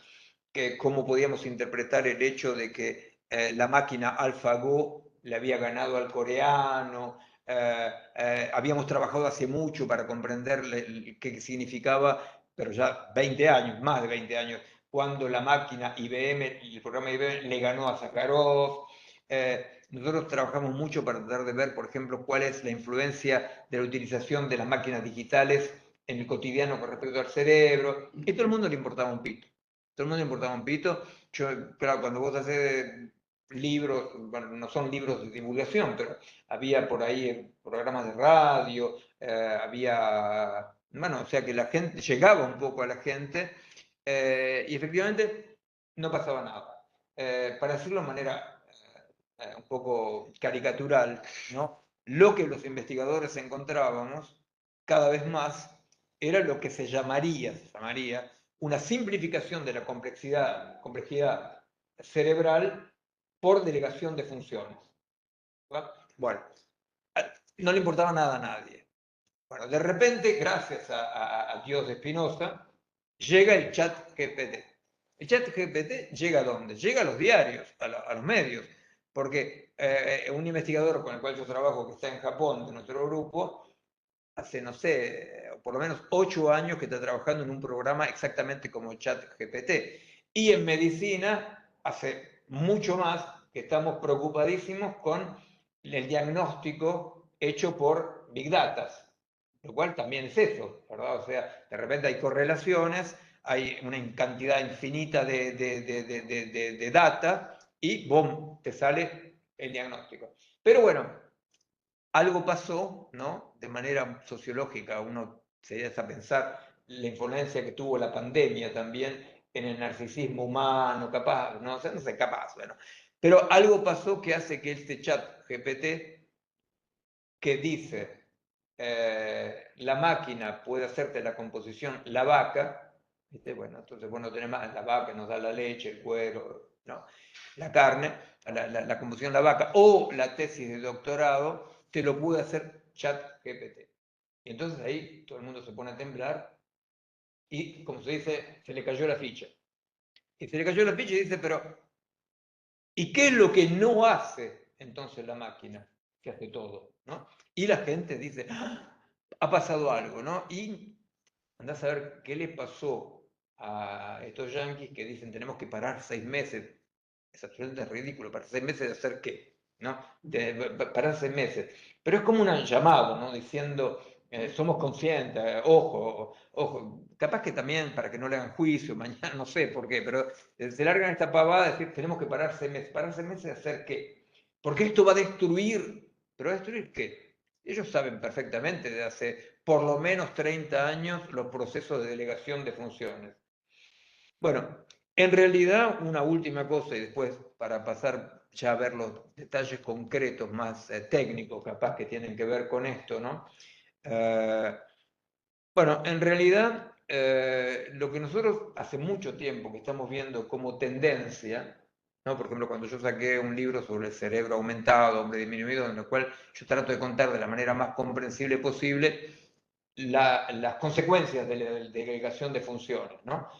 que cómo podíamos interpretar el hecho de que la máquina AlphaGo le había ganado al coreano. Habíamos trabajado hace mucho para comprender qué significaba, pero ya 20 años, más de 20 años, cuando la máquina IBM, el programa IBM le ganó a Sakharov. Nosotros trabajamos mucho para tratar de ver, por ejemplo, cuál es la influencia de la utilización de las máquinas digitales en el cotidiano con respecto al cerebro. Y a todo el mundo le importaba un pito. Todo el mundo le importaba un pito. Yo, claro, cuando vos haces libros, bueno, no son libros de divulgación, pero había por ahí programas de radio, bueno, o sea que la gente, llegaba un poco a la gente, y efectivamente no pasaba nada. Para decirlo de manera un poco caricatural, ¿no? Lo que los investigadores encontrábamos cada vez más era lo que se llamaría una simplificación de la complejidad cerebral por delegación de funciones. ¿Verdad? Bueno, no le importaba nada a nadie. Bueno, de repente, gracias a Dios de Spinoza, llega el chat GPT. El chat GPT llega a dónde? Llega a los diarios, a los medios, porque un investigador con el cual yo trabajo, que está en Japón, de nuestro grupo, hace, no sé, por lo menos 8 años que está trabajando en un programa exactamente como el chat GPT. Y en medicina, hace mucho más que estamos preocupadísimos con el diagnóstico hecho por Big Data, lo cual también es eso, ¿verdad? O sea, de repente hay correlaciones, hay una cantidad infinita de data y ¡boom!, te sale el diagnóstico. Pero bueno, algo pasó, ¿no? De manera sociológica, uno se deja a pensar la influencia que tuvo la pandemia también en el narcisismo humano, capaz, no sé, capaz, bueno. Pero algo pasó que hace que este chat GPT, que dice la máquina puede hacerte la composición, la vaca, ¿viste? Bueno, entonces vos no tenés más la vaca, nos da la leche, el cuero, no, la carne, la composición la vaca, o la tesis de doctorado, te lo puede hacer ChatGPT. Y entonces ahí todo el mundo se pone a temblar y, como se dice, se le cayó la ficha. Y se le cayó la ficha y dice, pero ¿y qué es lo que no hace entonces la máquina? Que hace todo, ¿no? Y la gente dice, ¡ah! Ha pasado algo, ¿no? Y andás a ver qué le pasó a estos yanquis que dicen tenemos que parar 6 meses. Es absolutamente ridículo, ¿para 6 meses de hacer qué? ¿No? Parar 6 meses. Pero es como un llamado, ¿no? Diciendo, somos conscientes, ojo, ojo. Capaz que también para que no le hagan juicio mañana, no sé por qué, pero se largan esta pavada de decir tenemos que parar 6 meses. ¿Parar 6 meses de hacer qué? Porque esto va a destruir. ¿Pero va a destruir qué? Ellos saben perfectamente de hace por lo menos 30 años los procesos de delegación de funciones. Bueno, en realidad una última cosa y después para pasar ya a ver los detalles concretos más técnicos capaz que tienen que ver con esto, ¿no? Bueno, en realidad lo que nosotros hace mucho tiempo que estamos viendo como tendencia, ¿no? Por ejemplo, cuando yo saqué un libro sobre el cerebro aumentado, hombre disminuido, en el cual yo trato de contar de la manera más comprensible posible las consecuencias de la delegación de funciones, ¿no?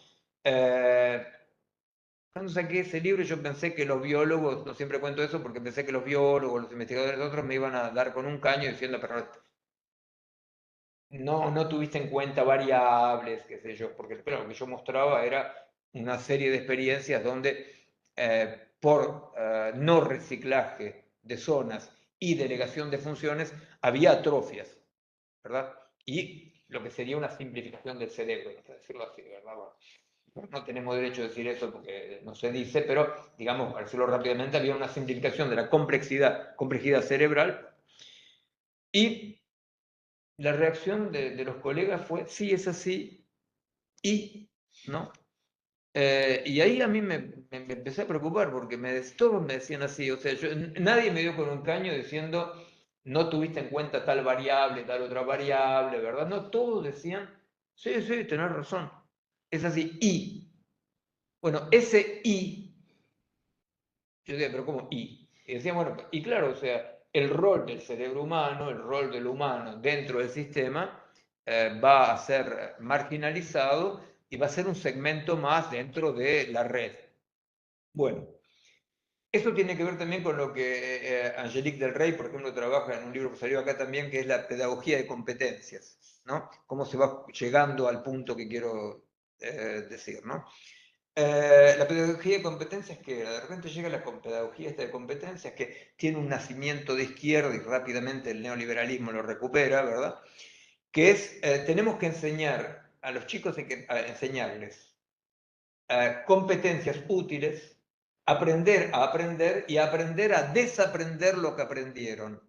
Cuando saqué ese libro yo pensé que los biólogos, no siempre cuento eso porque pensé que los biólogos, los investigadores de otros me iban a dar con un caño diciendo, pero no tuviste en cuenta variables, qué sé yo, porque lo que yo mostraba era una serie de experiencias donde por no reciclaje de zonas y delegación de funciones había atrofias, ¿verdad? Y lo que sería una simplificación del cerebro, para decirlo así, ¿verdad? Bueno, no tenemos derecho a decir eso porque no se dice, pero digamos, para decirlo rápidamente, había una simplificación de la complejidad cerebral y la reacción de los colegas fue, sí, es así, y, ¿no? Y ahí a mí me empecé a preocupar porque todos me decían así, o sea, nadie me dio con un caño diciendo, no tuviste en cuenta tal variable, tal otra variable, ¿verdad? No, todos decían, sí, sí, tenés razón, es así, y, bueno, ese y, yo decía, pero ¿cómo y? Y decían, bueno, y claro, o sea, el rol del cerebro humano, el rol del humano dentro del sistema va a ser marginalizado y va a ser un segmento más dentro de la red. Bueno, eso tiene que ver también con lo que Angelique Del Rey, por ejemplo, trabaja en un libro que salió acá también, que es la pedagogía de competencias, ¿no? Cómo se va llegando al punto que quiero decir, ¿no? La pedagogía de competencias que de repente llega la pedagogía esta de competencias que tiene un nacimiento de izquierda y rápidamente el neoliberalismo lo recupera, ¿verdad? Que es, tenemos que enseñar a los chicos, a enseñarles competencias útiles, aprender a aprender y aprender a desaprender lo que aprendieron,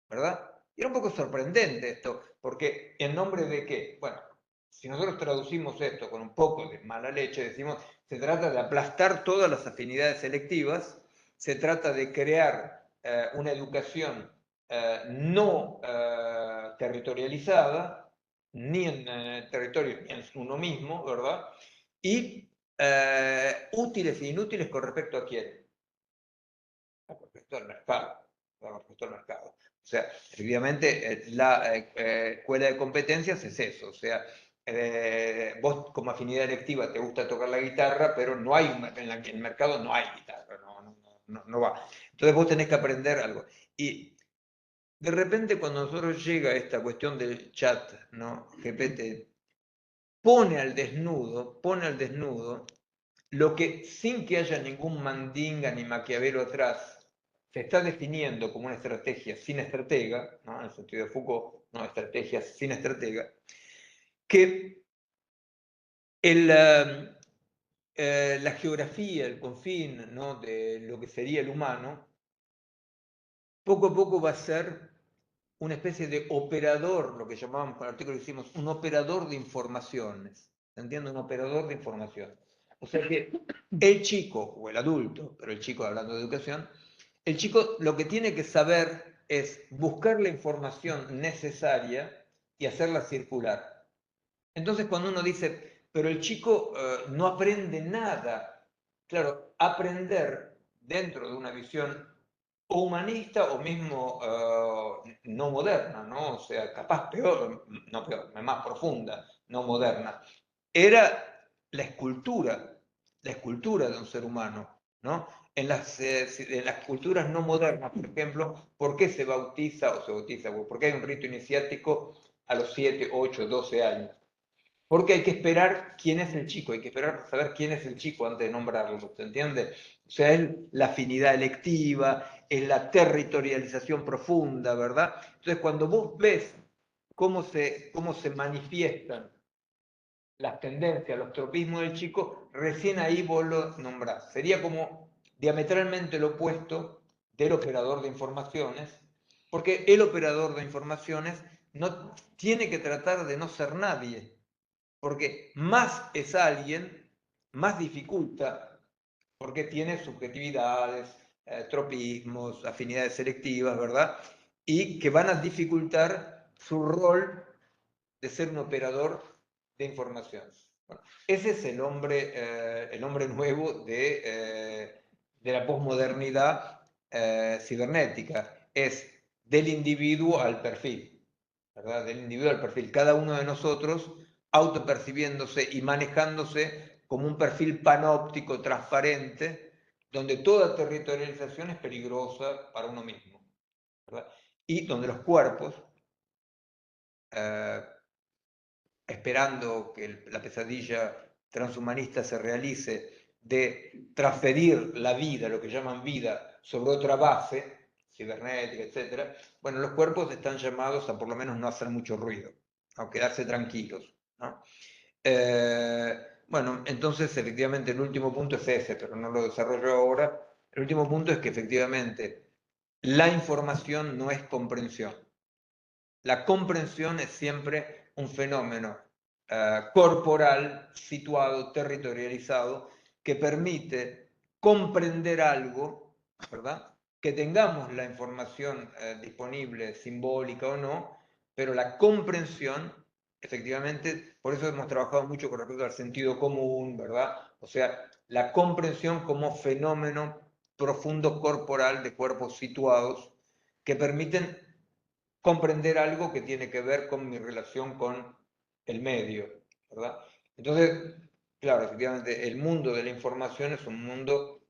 ¿verdad? Y era un poco sorprendente esto, porque ¿en nombre de qué? Bueno, si nosotros traducimos esto con un poco de mala leche, decimos, se trata de aplastar todas las afinidades selectivas, se trata de crear una educación no territorializada, ni en territorio ni en uno mismo, ¿verdad? Y útiles e inútiles con respecto a quién? Con respecto al mercado. Con respecto al mercado. O sea, efectivamente, la escuela de competencias es eso. O sea, vos como afinidad electiva te gusta tocar la guitarra, pero no hay en el mercado no hay guitarra, no va. Entonces vos tenés que aprender algo. Y de repente cuando nosotros llega esta cuestión del chat, ¿no? GPT, pone al desnudo lo que sin que haya ningún Mandinga ni Maquiavelo atrás, se está definiendo como una estrategia sin estratega, ¿no? En el sentido de Foucault, no estrategias sin estratega, que la geografía, el confín, ¿no? De lo que sería el humano, poco a poco va a ser una especie de operador, lo que llamábamos con el artículo que hicimos, un operador de informaciones. ¿Entiende? Un operador de información. O sea que el chico, o el adulto, pero el chico hablando de educación, el chico lo que tiene que saber es buscar la información necesaria y hacerla circular. Entonces cuando uno dice, pero el chico no aprende nada, claro, aprender dentro de una visión o humanista o mismo no moderna, ¿no? O sea, capaz peor, no peor, más profunda, no moderna, era la escultura de un ser humano, ¿no? En las culturas no modernas, por ejemplo, ¿por qué se bautiza o se bautiza? ¿Por qué hay un rito iniciático a los 7, 8, 12 años? Porque hay que esperar quién es el chico, hay que esperar saber quién es el chico antes de nombrarlo, ¿se entiende? O sea, es la afinidad electiva, es la territorialización profunda, ¿verdad? Entonces, cuando vos ves cómo se manifiestan las tendencias, los tropismos del chico, recién ahí vos lo nombrás. Sería como diametralmente lo opuesto del operador de informaciones, porque el operador de informaciones no tiene que tratar de no ser nadie, porque más es alguien, más dificulta, porque tiene subjetividades, tropismos, afinidades selectivas, ¿verdad? Y que van a dificultar su rol de ser un operador de información. Bueno, ese es el hombre nuevo de la posmodernidad cibernética. Es del individuo al perfil, ¿verdad? Del individuo al perfil. Cada uno de nosotros autopercibiéndose y manejándose como un perfil panóptico, transparente, donde toda territorialización es peligrosa para uno mismo, ¿verdad? Y donde los cuerpos, esperando que la pesadilla transhumanista se realice, de transferir la vida, lo que llaman vida, sobre otra base, cibernética, etc., bueno, los cuerpos están llamados a por lo menos no hacer mucho ruido, a quedarse tranquilos, ¿no? Bueno, entonces efectivamente el último punto es ese, pero no lo desarrollo ahora. El último punto es que efectivamente la información no es comprensión. La comprensión es siempre un fenómeno corporal, situado, territorializado, que permite comprender algo, ¿verdad? Que tengamos la información disponible, simbólica o no, pero la comprensión, efectivamente, por eso hemos trabajado mucho con respecto al sentido común, ¿verdad? O sea, la comprensión como fenómeno profundo corporal de cuerpos situados que permiten comprender algo que tiene que ver con mi relación con el medio, ¿verdad? Entonces, claro, efectivamente, el mundo de la información es un mundo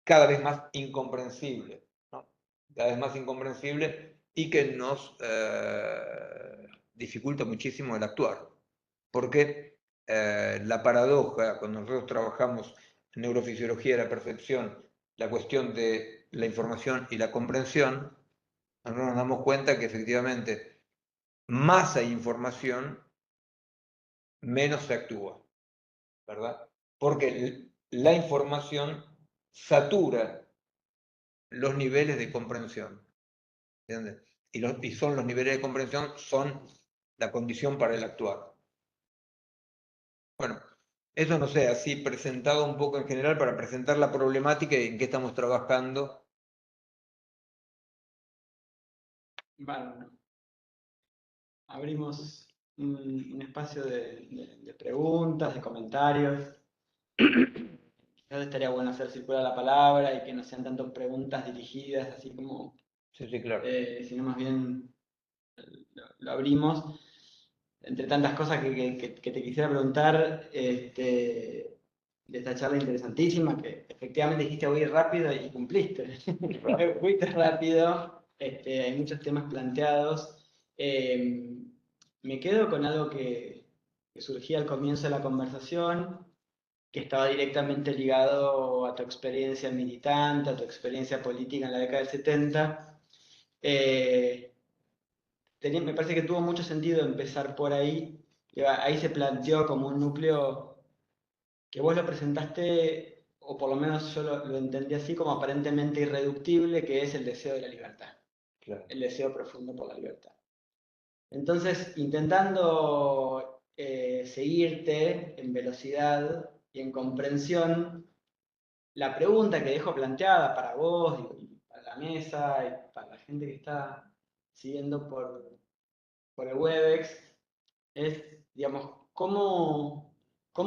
cada vez más incomprensible, ¿no? Cada vez más incomprensible y que nos dificulta muchísimo el actuar, porque la paradoja, cuando nosotros trabajamos en neurofisiología de la percepción, la cuestión de la información y la comprensión, nosotros nos damos cuenta que efectivamente más hay información, menos se actúa, ¿verdad? Porque la información satura los niveles de comprensión, ¿entiendes? Y son los niveles de comprensión, son la condición para el actuar. Bueno, eso no sé, así presentado un poco en general para presentar la problemática y en qué estamos trabajando. Bueno, abrimos un espacio de preguntas, de comentarios. Quizás estaría bueno hacer circular la palabra y que no sean tanto preguntas dirigidas, así como, Sí, sí, claro. sino más bien lo abrimos. Entre tantas cosas que te quisiera preguntar, de esta charla interesantísima, que efectivamente dijiste voy rápido y cumpliste. Fuiste rápido, hay muchos temas planteados. Me quedo con algo que surgía al comienzo de la conversación, que estaba directamente ligado a tu experiencia militante, a tu experiencia política en la década del 70. Me parece que tuvo mucho sentido empezar por ahí. Ahí se planteó como un núcleo que vos lo presentaste, o por lo menos yo lo entendí así, como aparentemente irreductible, que es el deseo de la libertad, Claro. el deseo profundo por la libertad. Entonces, intentando seguirte en velocidad y en comprensión, la pregunta que dejo planteada para vos y para la mesa y para la gente que está siguiendo por el WebEx, es, digamos, cómo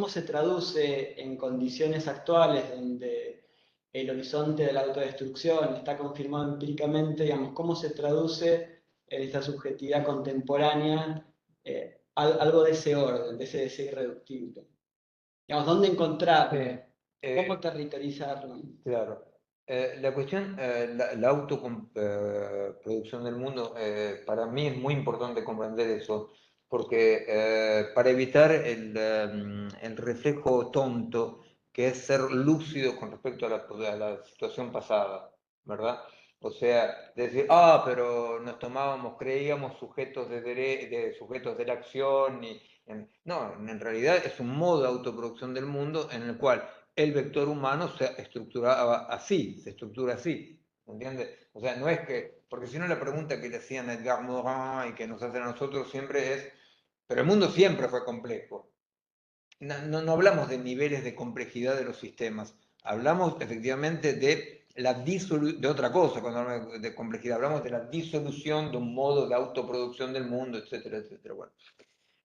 se traduce en condiciones actuales donde el horizonte de la autodestrucción está confirmado empíricamente, digamos, cómo se traduce en esta subjetividad contemporánea algo de ese orden, de ese deseo irreductible. Digamos, ¿dónde encontrarlo? ¿Cómo territorializarlo? Claro. La cuestión, la autoproducción del mundo, para mí es muy importante comprender eso, porque para evitar el reflejo tonto que es ser lúcido con respecto a la situación pasada, ¿verdad? O sea, decir, pero nos tomábamos, creíamos sujetos sujetos de la acción, no, en realidad es un modo de autoproducción del mundo en el cual el vector humano se estructuraba así, se estructura así, ¿entiendes? O sea, no es que, porque si no la pregunta que le hacían a Edgar Morin y que nos hacen a nosotros siempre es, pero el mundo siempre fue complejo. No hablamos de niveles de complejidad de los sistemas, hablamos efectivamente de otra cosa cuando hablamos de complejidad, hablamos de la disolución de un modo de autoproducción del mundo, etcétera, etcétera. Bueno.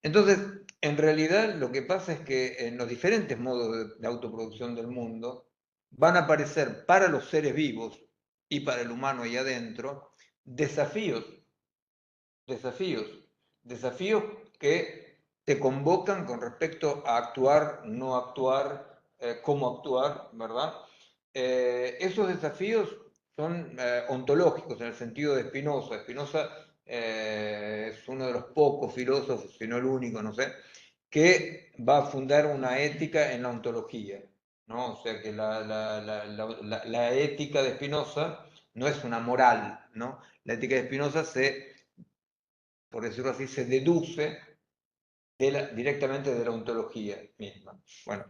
Entonces, en realidad lo que pasa es que en los diferentes modos de autoproducción del mundo van a aparecer para los seres vivos y para el humano ahí adentro desafíos, desafíos, desafíos que te convocan con respecto a actuar, no actuar, cómo actuar, ¿verdad? Esos desafíos son ontológicos en el sentido de Spinoza. Spinoza es uno de los pocos filósofos, si no el único, no sé, que va a fundar una ética en la ontología, ¿no? O sea que la ética de Spinoza no es una moral, ¿no? La ética de Spinoza por decirlo así, se deduce directamente de la ontología misma. Bueno,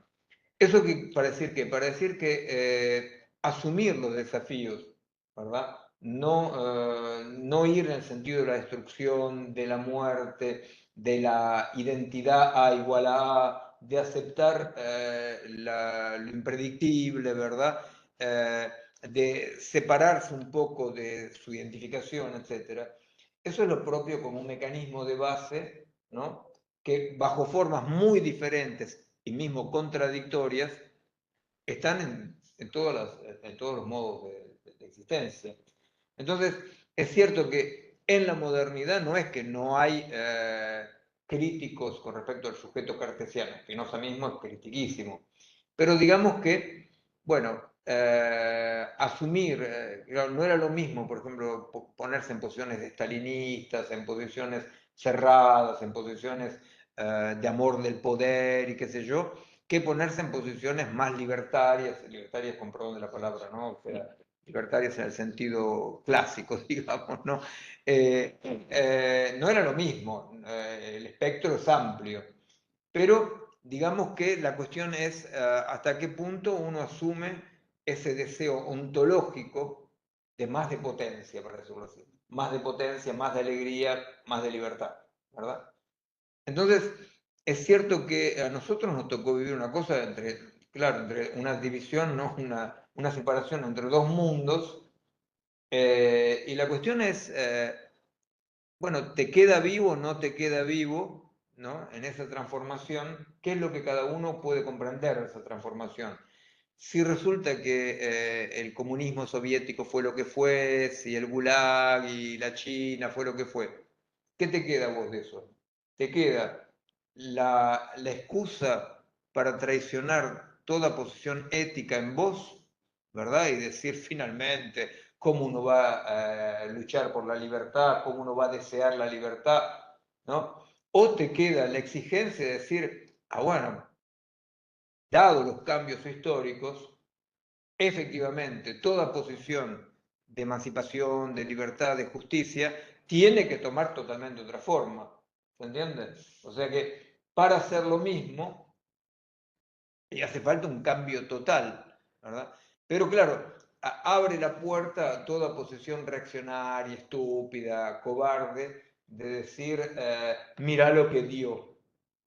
eso para decir que asumir los desafíos, ¿verdad? No ir en el sentido de la destrucción, de la muerte, de la identidad A igual a A, de aceptar lo impredictible, ¿verdad? De separarse un poco de su identificación, etc. Eso es lo propio como un mecanismo de base, ¿no? Que bajo formas muy diferentes y mismo contradictorias, están en todos los modos de existencia. Entonces, es cierto que en la modernidad no es que no hay críticos con respecto al sujeto cartesiano, Spinoza mismo es critiquísimo, pero digamos que, bueno, asumir, no era lo mismo, por ejemplo, ponerse en posiciones de stalinistas, en posiciones cerradas, en posiciones de amor del poder y qué sé yo, que ponerse en posiciones más libertarias con perdón de la palabra, ¿no? O sea, libertarias en el sentido clásico, digamos, ¿no? No era lo mismo, el espectro es amplio, pero digamos que la cuestión es hasta qué punto uno asume ese deseo ontológico de más de potencia, para decirlo así, más de potencia, más de alegría, más de libertad, ¿verdad? Entonces, es cierto que a nosotros nos tocó vivir una cosa entre una división, ¿no? Una separación entre dos mundos, y la cuestión es, bueno, ¿te queda vivo o no te queda vivo, ¿no? En esa transformación? ¿Qué es lo que cada uno puede comprender de esa transformación? Si resulta que el comunismo soviético fue lo que fue, si el Gulag y la China fue lo que fue, ¿qué te queda a vos de eso? Te queda la excusa para traicionar toda posición ética en vos, ¿verdad? Y decir finalmente cómo uno va a luchar por la libertad, cómo uno va a desear la libertad, ¿no? O te queda la exigencia de decir, bueno, dado los cambios históricos, efectivamente toda posición de emancipación, de libertad, de justicia, tiene que tomar totalmente otra forma. ¿Se entiende? O sea que para hacer lo mismo, y hace falta un cambio total, ¿verdad? Pero claro, abre la puerta a toda posición reaccionaria, estúpida, cobarde, de decir, mira lo que dio.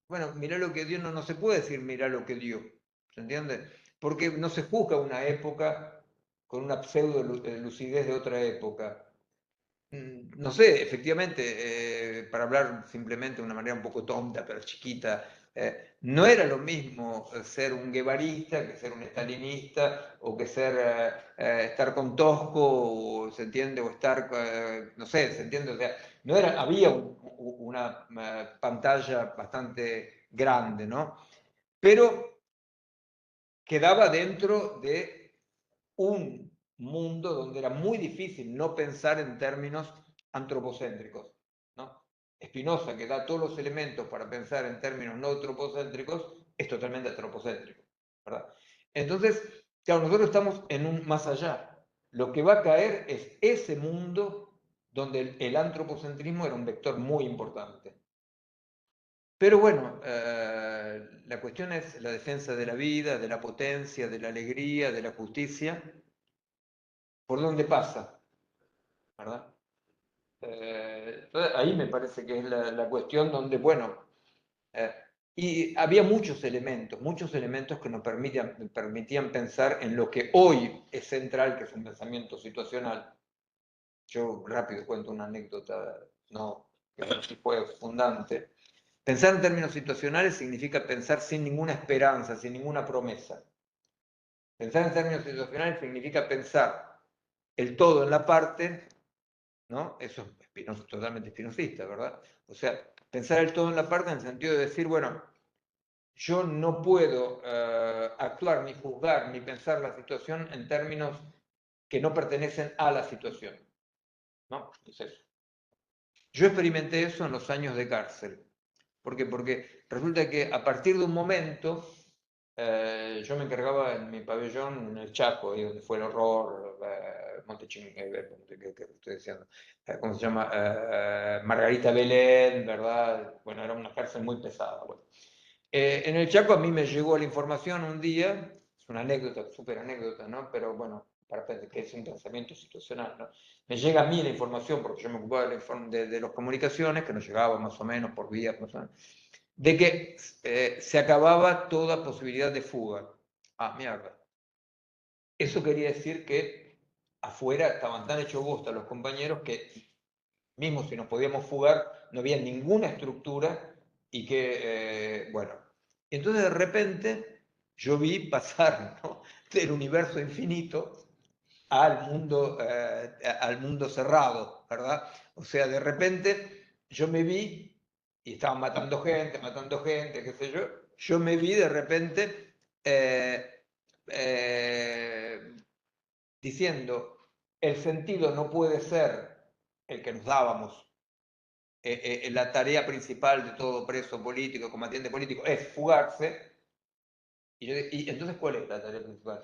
Bueno, mira lo que dio, no se puede decir mira lo que dio, ¿se entiende? Porque no se juzga una época con una pseudo lucidez de otra época. no sé, efectivamente, para hablar simplemente de una manera un poco tonta, pero chiquita, no era lo mismo ser un guevarista que ser un stalinista, o que estar con Tosco, o, ¿se entiende? O estar, no sé, ¿se entiende? O sea, no era, había una pantalla bastante grande, ¿no? Pero quedaba dentro de un mundo donde era muy difícil no pensar en términos antropocéntricos, ¿no? Spinoza, que da todos los elementos para pensar en términos no antropocéntricos, es totalmente antropocéntrico, ¿verdad? Entonces, claro, nosotros estamos en un más allá. Lo que va a caer es ese mundo donde el antropocentrismo era un vector muy importante. Pero bueno, la cuestión es la defensa de la vida, de la potencia, de la alegría, de la justicia. ¿Por dónde pasa? ¿Verdad? Entonces ahí me parece que es la cuestión donde, bueno, y había muchos elementos que nos permitían pensar en lo que hoy es central, que es un pensamiento situacional. Yo rápido cuento una anécdota, no, que fue fundante. Pensar en términos situacionales significa pensar sin ninguna esperanza, sin ninguna promesa. Pensar en términos situacionales significa pensar el todo en la parte, ¿no? Eso es totalmente espinosista, ¿verdad? O sea, pensar el todo en la parte en el sentido de decir, bueno, yo no puedo actuar, ni juzgar, ni pensar la situación en términos que no pertenecen a la situación, ¿no? Es eso. Yo experimenté eso en los años de cárcel. ¿Por qué? Porque resulta que a partir de un momento, yo me encargaba en mi pabellón, en el Chaco, ahí donde fue el horror, ¿qué estoy diciendo? ¿Cómo se llama? Margarita Belén, ¿verdad? Bueno, era una cárcel muy pesada. Bueno. En el Chaco a mí me llegó la información un día, es una anécdota, súper anécdota, ¿no? Pero bueno, para que es un pensamiento situacional, ¿no? Me llega a mí la información, porque yo me ocupaba de las comunicaciones, que nos llegaba más o menos por vía, más o menos, de que se acababa toda posibilidad de fuga. Ah, mierda. Eso quería decir que afuera estaban tan hechos bosta los compañeros que, mismo si nos podíamos fugar, no había ninguna estructura y que, bueno. Entonces de repente yo vi pasar, ¿no?, del universo infinito al mundo cerrado, ¿verdad? O sea, de repente yo me vi, y estaban matando gente, qué sé yo me vi de repente diciendo, el sentido no puede ser el que nos dábamos. La tarea principal de todo preso político, combatiente político, es fugarse. Y entonces, ¿cuál es la tarea principal?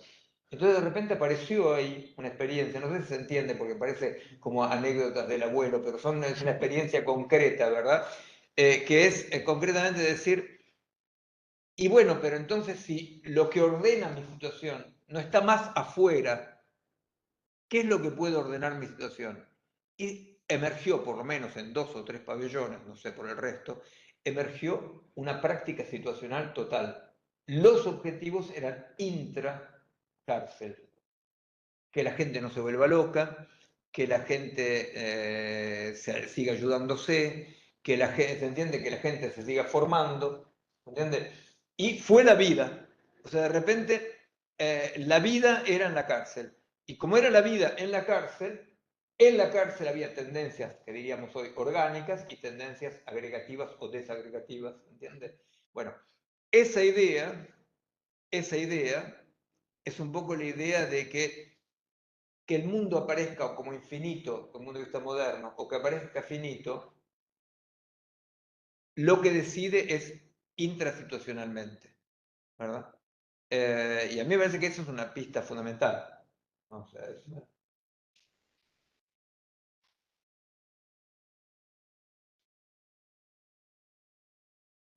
Entonces de repente apareció ahí una experiencia, no sé si se entiende porque parece como anécdotas del abuelo, pero es una experiencia concreta, ¿verdad? Que es concretamente decir, y bueno, pero entonces si lo que ordena mi situación no está más afuera, ¿qué es lo que puede ordenar mi situación? Y emergió, por lo menos en 2 o 3 pabellones, no sé por el resto, emergió una práctica situacional total. Los objetivos eran intra-cárcel. Que la gente no se vuelva loca, que la gente siga ayudándose, que la gente, ¿se entiende? Que la gente se siga formando, ¿se entiende? Y fue la vida. O sea, de repente la vida era en la cárcel. Y como era la vida en la cárcel había tendencias, que diríamos hoy, orgánicas y tendencias agregativas o desagregativas, ¿entiendes? Bueno, esa idea es un poco la idea de que el mundo aparezca como infinito, desde un punto de vista moderno, o que aparezca finito, lo que decide es intrasituacionalmente, ¿verdad? Y a mí me parece que eso es una pista fundamental. O sea,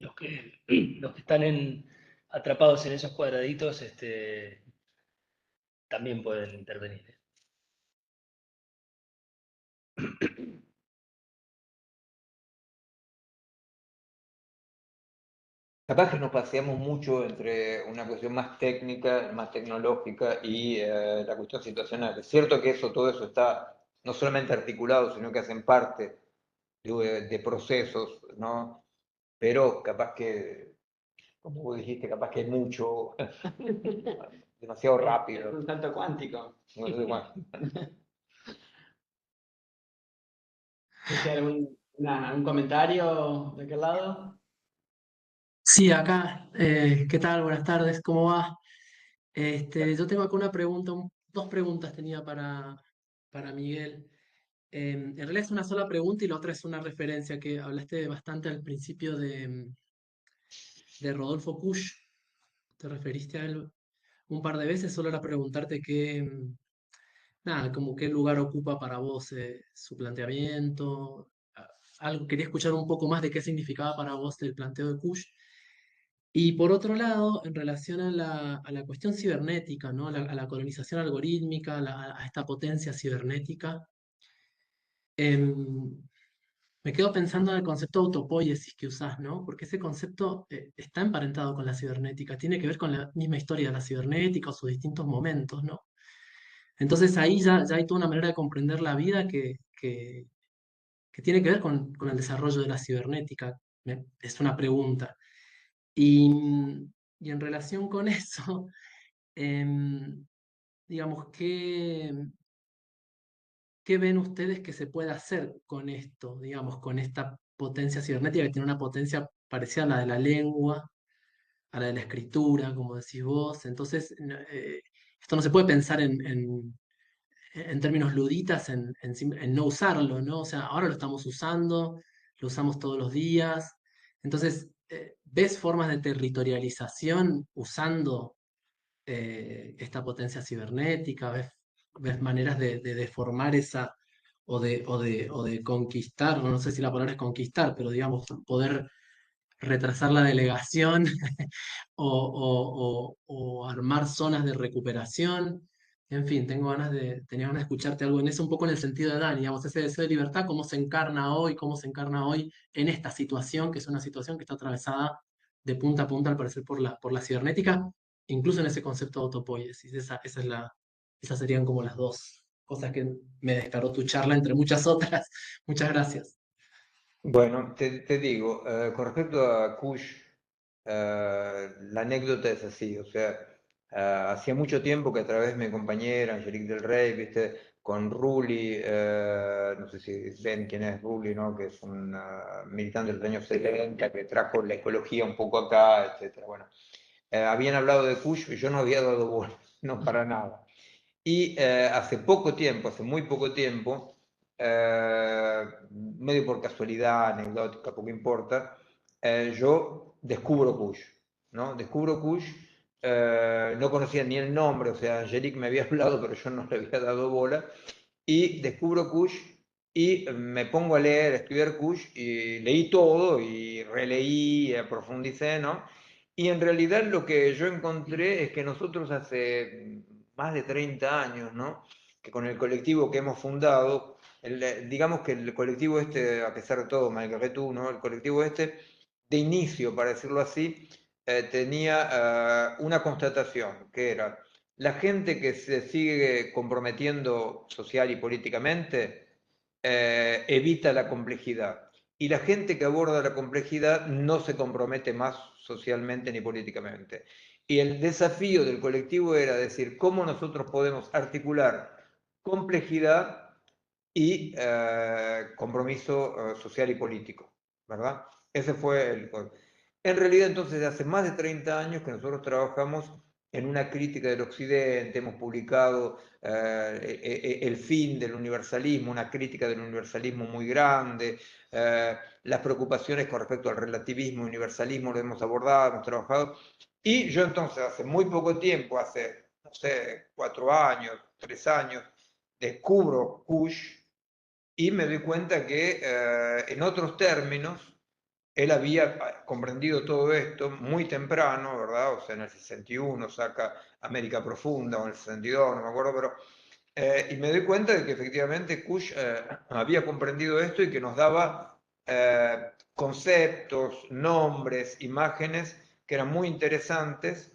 Los que están atrapados en esos cuadraditos también pueden intervenir. Capaz que nos paseamos mucho entre una cuestión más técnica, más tecnológica y la cuestión situacional. Es cierto que todo eso está no solamente articulados, sino que hacen parte de procesos, ¿no? Pero capaz que, como vos dijiste, capaz que es mucho, demasiado Es rápido. un salto cuántico. No sé cuánto. ¿Algún comentario de aquel lado? Sí, acá, ¿qué tal? Buenas tardes, ¿cómo va? Yo tengo acá una pregunta, dos preguntas tenía para Miguel. En realidad es una sola pregunta y la otra es una referencia que hablaste bastante al principio de Rodolfo Kusch. Te referiste a él un par de veces, solo era preguntarte nada, como qué lugar ocupa para vos su planteamiento. Algo, quería escuchar un poco más de qué significaba para vos el planteo de Kusch. Y por otro lado, en relación a la cuestión cibernética, ¿no? A la colonización algorítmica, a esta potencia cibernética, em, me quedo pensando en el concepto de autopoiesis que usás, ¿no? Porque ese concepto está emparentado con la cibernética, tiene que ver con la misma historia de la cibernética o sus distintos momentos, ¿no? Entonces ahí ya hay toda una manera de comprender la vida que tiene que ver con el desarrollo de la cibernética. Es una pregunta. Y, y en relación con eso, em, digamos, ¿qué ven ustedes que se puede hacer con esto, digamos, con esta potencia cibernética que tiene una potencia parecida a la de la lengua, a la de la escritura, como decís vos? Entonces, esto no se puede pensar en términos luditas, en no usarlo, ¿no? O sea, ahora lo estamos usando, lo usamos todos los días. Entonces, ¿ves formas de territorialización usando esta potencia cibernética? ¿Ves maneras de deformar esa o de conquistar? No sé si la palabra es conquistar, pero digamos, poder retrasar la delegación o armar zonas de recuperación. En fin, tenía ganas de escucharte algo en eso, un poco en el sentido de Dani, digamos, ese deseo de libertad, cómo se encarna hoy en esta situación, que es una situación que está atravesada de punta a punta, al parecer, por la cibernética, incluso en ese concepto de autopoiesis. Esas serían como las dos cosas que me descargó tu charla, entre muchas otras. Muchas gracias. Bueno, te digo, con respecto a Kush, la anécdota es así, o sea, hacía mucho tiempo que a través de mi compañera Angelique del Rey, viste, con Rulli, no sé si ven quién es Rulli, ¿no? Que es un militante de los años 70 que trajo la ecología un poco acá, etcétera. Bueno, habían hablado de Kush y yo no había dado bola, no para nada. Y hace poco tiempo, hace muy poco tiempo, medio por casualidad, anecdótica, poco importa, yo descubro Kush, ¿no? Descubro Kush, no conocía ni el nombre, o sea, Angelique me había hablado, pero yo no le había dado bola, y descubro Kush y me pongo a leer, a estudiar Kush, y leí todo, y releí, profundicé, ¿no? Y en realidad lo que yo encontré es que nosotros hace más de 30 años, ¿no? Que con el colectivo que hemos fundado, digamos que el colectivo este, a pesar de todo, malgré tú, ¿no? El colectivo este, de inicio, para decirlo así, tenía una constatación, que era la gente que se sigue comprometiendo social y políticamente evita la complejidad. Y la gente que aborda la complejidad no se compromete más socialmente ni políticamente. Y el desafío del colectivo era decir cómo nosotros podemos articular complejidad y compromiso social y político, ¿verdad? Ese fue el... En realidad, entonces, hace más de 30 años que nosotros trabajamos en una crítica del Occidente, hemos publicado El fin del universalismo, una crítica del universalismo muy grande, las preocupaciones con respecto al relativismo, universalismo, lo hemos abordado, hemos trabajado, y yo entonces hace muy poco tiempo, hace, no sé, 4 años, 3 años, descubro Kush y me doy cuenta que en otros términos él había comprendido todo esto muy temprano, ¿verdad? O sea, en el 61 saca América Profunda, o en el 62, no me acuerdo, pero... y me doy cuenta de que efectivamente Kush había comprendido esto y que nos daba conceptos, nombres, imágenes que eran muy interesantes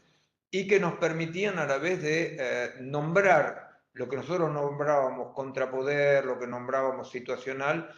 y que nos permitían a la vez de nombrar lo que nosotros nombrábamos contrapoder, lo que nombrábamos situacional,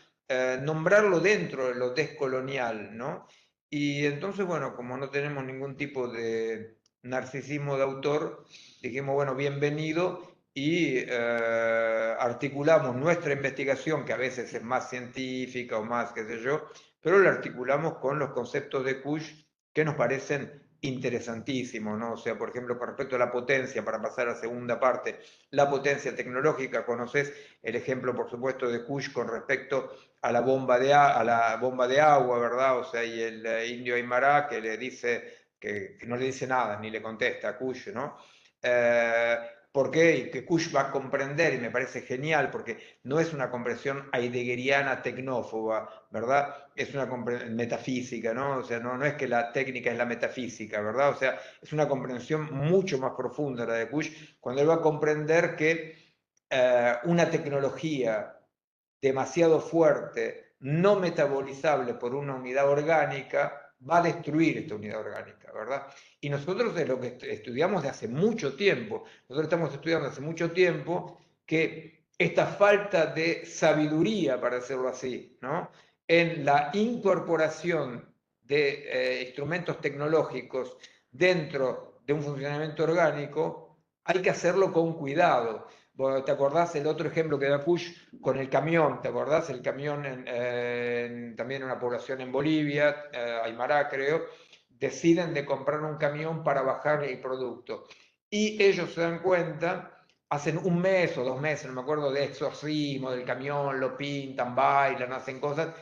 nombrarlo dentro de lo descolonial, ¿no? Y entonces, bueno, como no tenemos ningún tipo de narcisismo de autor, dijimos, bueno, bienvenido, y articulamos nuestra investigación, que a veces es más científica o más, qué sé yo, pero la articulamos con los conceptos de Kush que nos parecen interesantísimos, ¿no? O sea, por ejemplo, con respecto a la potencia, para pasar a la segunda parte, la potencia tecnológica, conoces el ejemplo, por supuesto, de Kush con respecto a la bomba de agua, ¿verdad? O sea, y el indio Aymara que le dice, que no le dice nada, ni le contesta a Kush, ¿no? ¿Por qué? Y que Kush va a comprender, y me parece genial, porque no es una comprensión heideggeriana tecnófoba, ¿verdad? Es una metafísica, ¿no? O sea, no es que la técnica es la metafísica, ¿verdad? O sea, es una comprensión mucho más profunda la de Kush, cuando él va a comprender que una tecnología demasiado fuerte, no metabolizable por una unidad orgánica, va a destruir esta unidad orgánica, ¿verdad? Y nosotros es lo que estudiamos de hace mucho tiempo. Nosotros estamos estudiando hace mucho tiempo que esta falta de sabiduría, para decirlo así, ¿no? En la incorporación de instrumentos tecnológicos dentro de un funcionamiento orgánico, hay que hacerlo con cuidado. ¿Te acordás el otro ejemplo que da Kush con el camión? ¿Te acordás? El camión también en una población en Bolivia, Aymara creo, deciden de comprar un camión para bajar el producto. Y ellos se dan cuenta, hacen un mes o 2 meses, no me acuerdo, de exorcismo del camión, lo pintan, bailan, hacen cosas,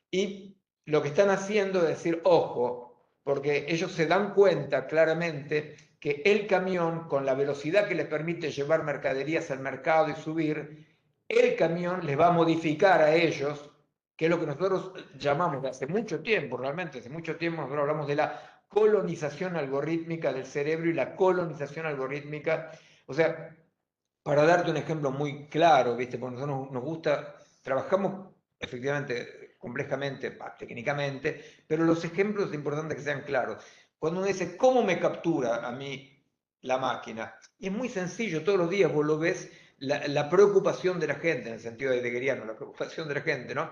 y lo que están haciendo es decir, ojo, porque ellos se dan cuenta claramente que el camión, con la velocidad que les permite llevar mercaderías al mercado y subir, el camión les va a modificar a ellos, que es lo que nosotros llamamos de hace mucho tiempo, realmente, hace mucho tiempo nosotros hablamos de la colonización algorítmica del cerebro y la colonización algorítmica. O sea, para darte un ejemplo muy claro, ¿viste? Porque nosotros nos gusta, trabajamos efectivamente complejamente, técnicamente, pero los ejemplos es importante que sean claros. Cuando uno dice, ¿cómo me captura a mí la máquina? Y es muy sencillo, todos los días vos lo ves, la preocupación de la gente, en el sentido heideggeriano, la preocupación de la gente, ¿no?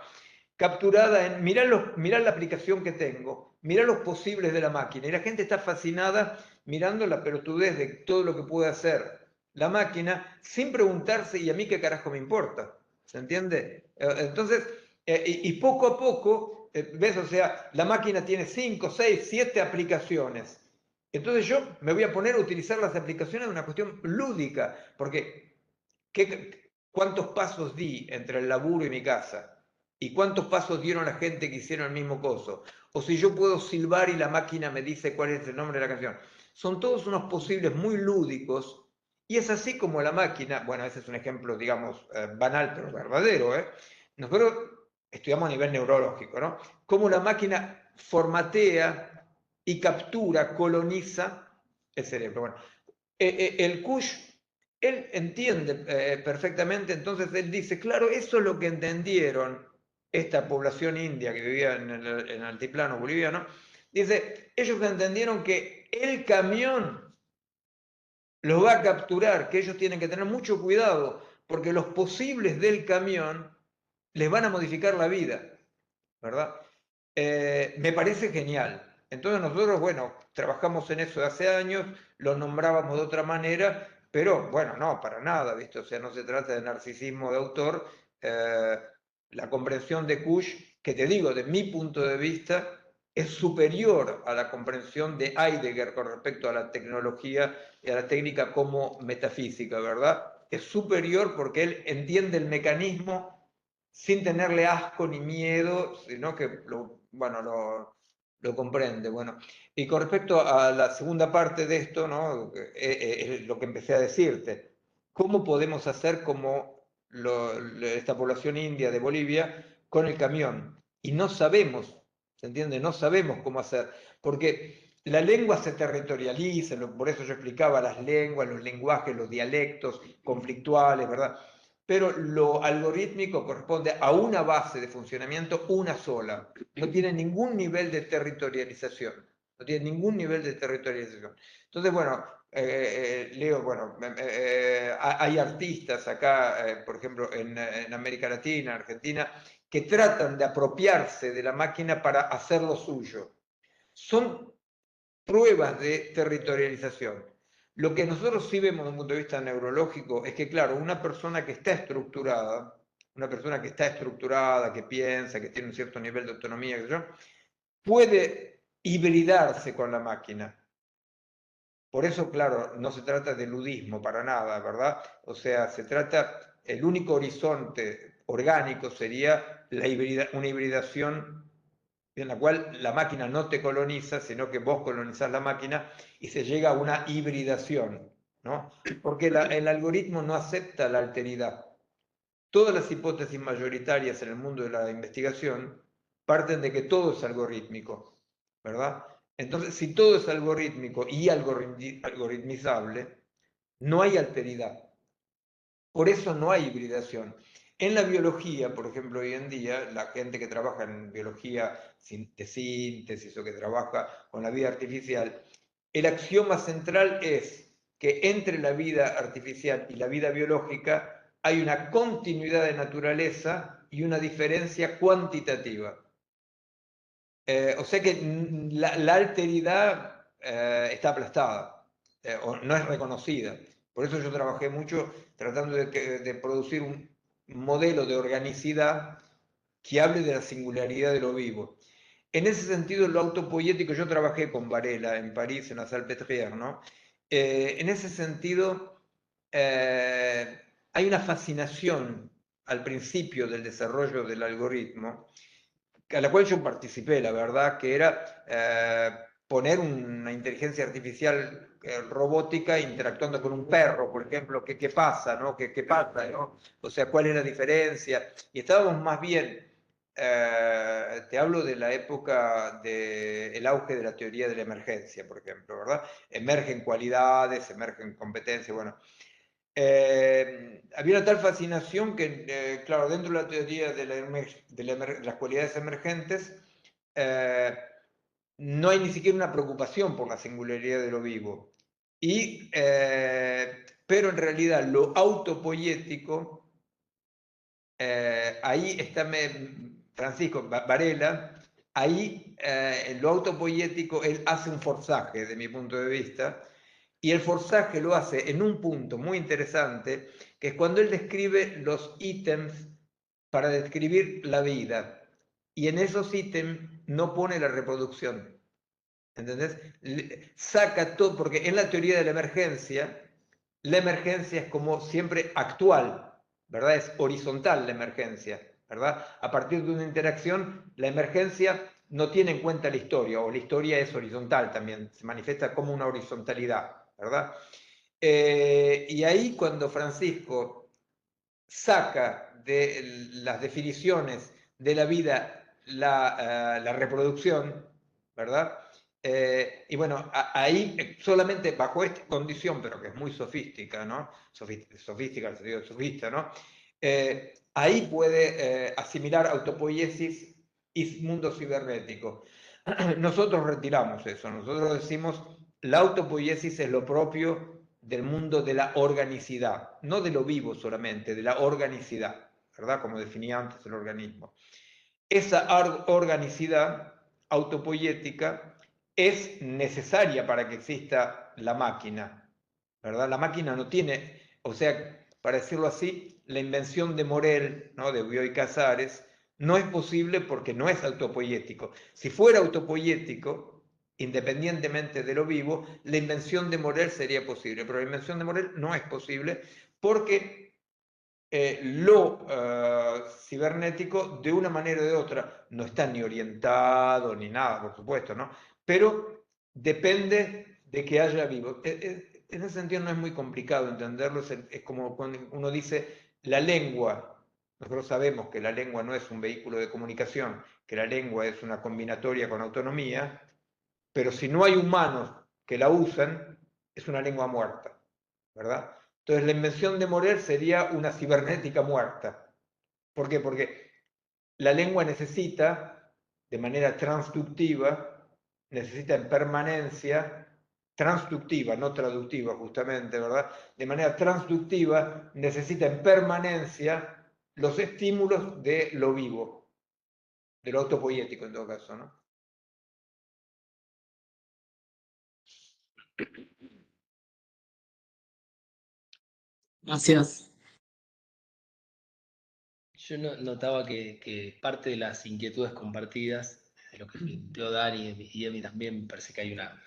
Capturada en mirar la aplicación que tengo, mirar los posibles de la máquina. Y la gente está fascinada mirando la pelotudez de todo lo que puede hacer la máquina sin preguntarse, ¿y a mí qué carajo me importa? ¿Se entiende? Entonces, y poco a poco, ¿ves? O sea, la máquina tiene 5, 6, 7 aplicaciones. Entonces yo me voy a poner a utilizar las aplicaciones de una cuestión lúdica, porque ¿cuántos pasos di entre el laburo y mi casa? ¿Y cuántos pasos dieron la gente que hicieron el mismo coso? O si yo puedo silbar y la máquina me dice cuál es el nombre de la canción. Son todos unos posibles muy lúdicos, y es así como la máquina, bueno, ese es un ejemplo, digamos, banal, pero verdadero, ¿eh? Nosotros estudiamos a nivel neurológico, ¿no? Cómo la máquina formatea y captura, coloniza el cerebro. Bueno, el Kush, él entiende perfectamente, entonces él dice, claro, eso es lo que entendieron esta población india que vivía en el altiplano boliviano, dice, ellos entendieron que el camión los va a capturar, que ellos tienen que tener mucho cuidado, porque los posibles del camión les van a modificar la vida, ¿verdad? Me parece genial. Entonces nosotros, bueno, trabajamos en eso de hace años, lo nombrábamos de otra manera, pero bueno, no, para nada, ¿viste? O sea, no se trata de narcisismo de autor. La comprensión de Kush, que te digo, de mi punto de vista, es superior a la comprensión de Heidegger con respecto a la tecnología y a la técnica como metafísica, ¿verdad? Es superior porque él entiende el mecanismo sin tenerle asco ni miedo, sino que lo comprende. Bueno, y con respecto a la segunda parte de esto, ¿no? Es lo que empecé a decirte. ¿Cómo podemos hacer como esta población india de Bolivia con el camión? Y no sabemos, ¿se entiende? No sabemos cómo hacer, porque la lengua se territorializa, por eso yo explicaba las lenguas, los lenguajes, los dialectos conflictuales, ¿verdad? Pero lo algorítmico corresponde a una base de funcionamiento, una sola. No tiene ningún nivel de territorialización. No tiene ningún nivel de territorialización. Entonces, bueno, Leo, bueno, hay artistas acá, por ejemplo, en América Latina, Argentina, que tratan de apropiarse de la máquina para hacer lo suyo. Son pruebas de territorialización. Lo que nosotros sí vemos desde un punto de vista neurológico es que, claro, una persona que está estructurada, que piensa, que tiene un cierto nivel de autonomía, puede hibridarse con la máquina. Por eso, claro, no se trata de ludismo para nada, ¿verdad? O sea, el único horizonte orgánico sería una hibridación en la cual la máquina no te coloniza, sino que vos colonizás la máquina y se llega a una hibridación, ¿no? Porque el algoritmo no acepta la alteridad. Todas las hipótesis mayoritarias en el mundo de la investigación parten de que todo es algorítmico, ¿verdad? Entonces, si todo es algorítmico y algoritmizable, no hay alteridad. Por eso no hay hibridación. En la biología, por ejemplo, hoy en día, la gente que trabaja en biología de síntesis o que trabaja con la vida artificial, el axioma central es que entre la vida artificial y la vida biológica hay una continuidad de naturaleza y una diferencia cuantitativa. O sea que la alteridad está aplastada, o no es reconocida. Por eso yo trabajé mucho tratando de producir un modelo de organicidad que hable de la singularidad de lo vivo. En ese sentido, lo autopoético, yo trabajé con Varela en París, en la Salpêtrière, ¿no? En ese sentido, hay una fascinación al principio del desarrollo del algoritmo, a la cual yo participé, la verdad, que era poner una inteligencia artificial robótica interactuando con un perro, por ejemplo, ¿qué pasa, no? ¿Qué pasa, no? O sea, ¿cuál es la diferencia? Y estábamos más bien, te hablo de la época del auge de la teoría de la emergencia, por ejemplo, ¿verdad? Emergen cualidades, emergen competencias, bueno. Había una tal fascinación que, claro, dentro de la teoría de las cualidades emergentes, no hay ni siquiera una preocupación por la singularidad de lo vivo. Pero en realidad lo autopoético, ahí está Francisco Varela, ahí en lo autopoético él hace un forzaje, de mi punto de vista, y el forzaje lo hace en un punto muy interesante, que es cuando él describe los ítems para describir la vida. Y en esos ítems no pone la reproducción. ¿Entendés? Saca todo, porque en la teoría de la emergencia es como siempre actual, ¿verdad? Es horizontal la emergencia, ¿verdad? A partir de una interacción, la emergencia no tiene en cuenta la historia, o la historia es horizontal también, se manifiesta como una horizontalidad, ¿verdad? Y ahí cuando Francisco saca de las definiciones de la vida la reproducción, ¿verdad? Y bueno, ahí solamente bajo esta condición, pero que es muy sofística, ¿no? Sofística, en el sentido de sofista, ¿no? Ahí puede asimilar autopoiesis y mundo cibernético. Nosotros retiramos eso, nosotros decimos la autopoiesis es lo propio del mundo de la organicidad, no de lo vivo solamente, de la organicidad, ¿verdad? Como definía antes el organismo. Esa organicidad autopoética es necesaria para que exista la máquina, ¿verdad? La máquina no tiene, o sea, para decirlo así, la invención de Morel, ¿no? De Bioy Casares, no es posible porque no es autopoético. Si fuera autopoético, independientemente de lo vivo, la invención de Morel sería posible, pero la invención de Morel no es posible porque lo cibernético, de una manera o de otra, no está ni orientado ni nada, por supuesto, ¿no? Pero depende de que haya vivo. En ese sentido no es muy complicado entenderlo, es como cuando uno dice la lengua. Nosotros sabemos que la lengua no es un vehículo de comunicación, que la lengua es una combinatoria con autonomía, pero si no hay humanos que la usan, es una lengua muerta, ¿verdad? Entonces la invención de Morel sería una cibernética muerta. ¿Por qué? Porque la lengua necesita, de manera transductiva, necesita en permanencia transductiva, no traductiva justamente, ¿verdad? De manera transductiva necesita en permanencia los estímulos de lo vivo, de lo autopoético en todo caso, ¿no? Gracias. Yo notaba que parte de las inquietudes compartidas, de lo que planteó Dani y Emi también, me parece que hay una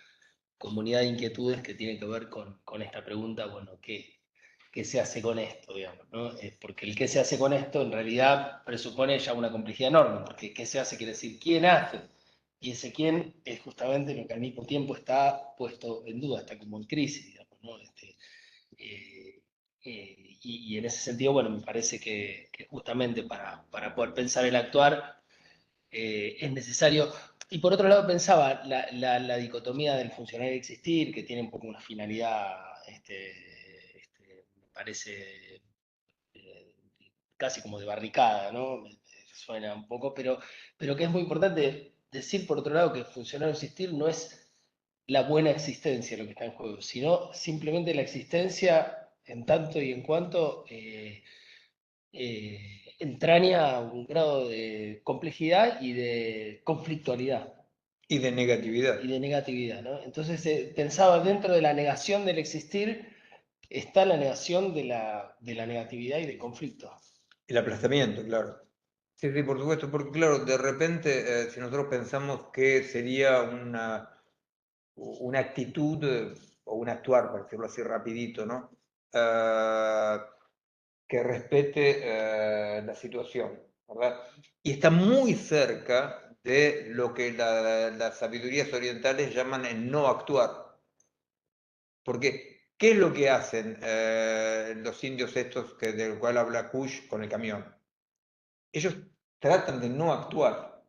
comunidad de inquietudes que tiene que ver con esta pregunta, bueno, ¿qué se hace con esto, digamos, ¿no? Porque el qué se hace con esto en realidad presupone ya una complejidad enorme, porque qué se hace quiere decir quién hace, y ese quién es justamente lo que al mismo tiempo está puesto en duda, está como en crisis, digamos, ¿no? Y en ese sentido, bueno, me parece que justamente para poder pensar el actuar es necesario. Y por otro lado pensaba la dicotomía del funcionar y existir, que tiene un poco una finalidad, me parece casi como de barricada, ¿no? Me suena un poco, pero que es muy importante decir por otro lado que funcionar o existir no es la buena existencia lo que está en juego, sino simplemente la existencia en tanto y en cuanto entraña un grado de complejidad y de conflictualidad Y de negatividad. y de negatividad, ¿no? Entonces pensaba dentro de la negación del existir está la negación de la negatividad y del conflicto. El aplastamiento, claro. Sí, sí, por supuesto, porque claro, de repente, si nosotros pensamos que sería una actitud o un actuar, para decirlo así rapidito, ¿no? Que respete la situación, ¿verdad? Y está muy cerca de lo que las sabidurías orientales llaman el no actuar. Porque, ¿qué es lo que hacen los indios estos del cual habla Kush con el camión? Ellos tratan de no actuar,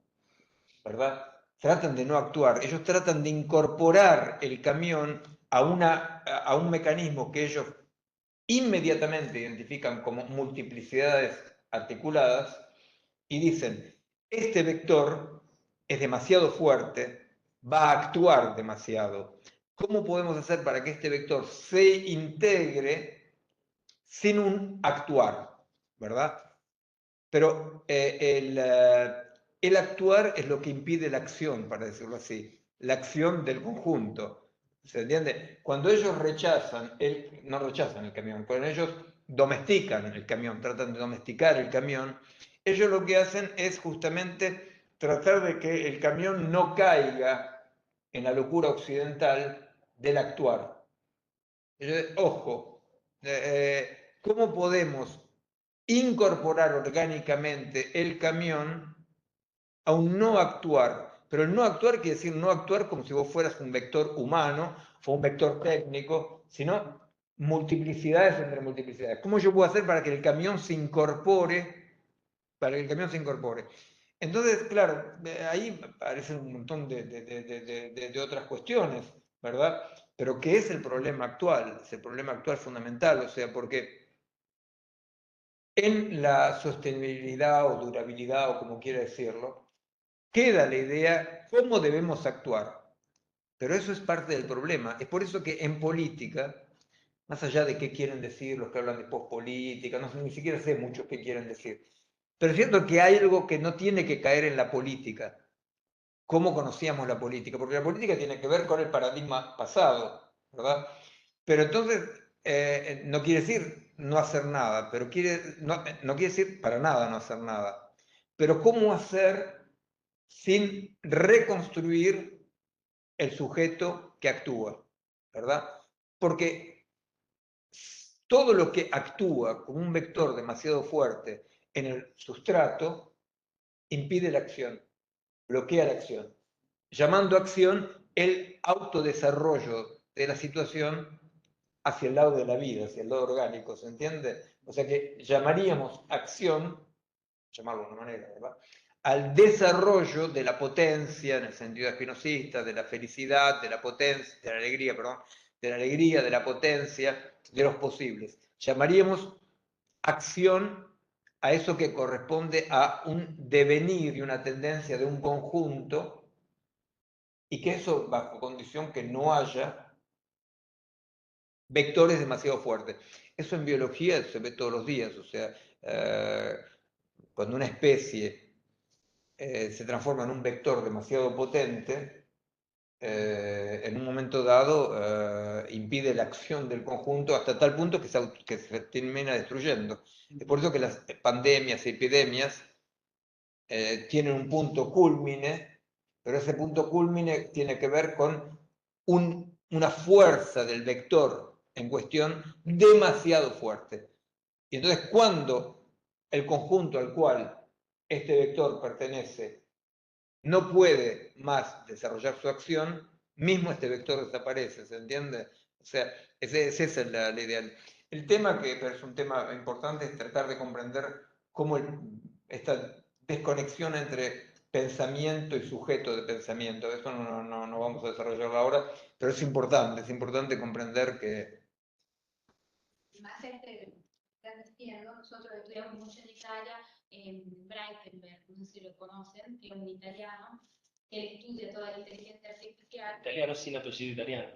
¿verdad? Tratan de no actuar. Ellos tratan de incorporar el camión a un mecanismo que ellos inmediatamente identifican como multiplicidades articuladas y dicen, este vector es demasiado fuerte, va a actuar demasiado. ¿Cómo podemos hacer para que este vector se integre sin un actuar? ¿Verdad? Pero el actuar es lo que impide la acción, para decirlo así, la acción del conjunto. ¿Se entiende? Cuando ellos no rechazan el camión, cuando ellos domestican el camión, tratan de domesticar el camión, ellos lo que hacen es justamente tratar de que el camión no caiga en la locura occidental del actuar. Ojo, ¿cómo podemos incorporar orgánicamente el camión a un no actuar? Pero el no actuar quiere decir no actuar como si vos fueras un vector humano o un vector técnico, sino multiplicidades entre multiplicidades. ¿Cómo yo puedo hacer para que el camión se incorpore? Para que el camión se incorpore. Entonces, claro, ahí aparecen un montón de otras cuestiones, ¿verdad? Pero ¿qué es el problema actual? Es el problema actual fundamental, o sea, porque en la sostenibilidad o durabilidad, o como quiera decirlo, queda la idea cómo debemos actuar. Pero eso es parte del problema. Es por eso que en política, más allá de qué quieren decir los que hablan de pospolítica, no sé, ni siquiera sé mucho qué quieren decir. Pero es cierto que hay algo que no tiene que caer en la política. ¿Cómo conocíamos la política? Porque la política tiene que ver con el paradigma pasado, ¿verdad? Pero entonces, no quiere decir no hacer nada, pero no quiere decir para nada no hacer nada. Pero ¿cómo hacer sin reconstruir el sujeto que actúa? ¿Verdad? Porque todo lo que actúa como un vector demasiado fuerte en el sustrato impide la acción, bloquea la acción, llamando acción el autodesarrollo de la situación hacia el lado de la vida, hacia el lado orgánico, ¿se entiende? O sea que llamaríamos acción, llamarlo de una manera, ¿verdad? Al desarrollo de la potencia, en el sentido espinosista, de la felicidad, de la potencia, de la alegría, perdón, de la alegría, de la potencia, de los posibles. Llamaríamos acción a eso que corresponde a un devenir y una tendencia de un conjunto, y que eso bajo condición que no haya vectores demasiado fuertes. Eso en biología se ve todos los días, o sea, cuando una especie se transforma en un vector demasiado potente, en un momento dado impide la acción del conjunto hasta tal punto que se termina destruyendo. Es por eso que las pandemias y epidemias tienen un punto culmine, pero ese punto culmine tiene que ver con una fuerza del vector en cuestión demasiado fuerte. Y entonces cuando el conjunto al cual este vector pertenece no puede más desarrollar su acción, mismo este vector desaparece, ¿se entiende? O sea, esa es la ideal. El tema que es un tema importante es tratar de comprender cómo esta desconexión entre pensamiento y sujeto de pensamiento. Eso no vamos a desarrollarlo ahora, pero es importante comprender que... Más están diciendo, nosotros estudiamos mucho en Italia, en Breitenberg, no sé si lo conocen, que es un italiano, que él estudia toda la inteligencia artificial. Italiano sin apellido italiano.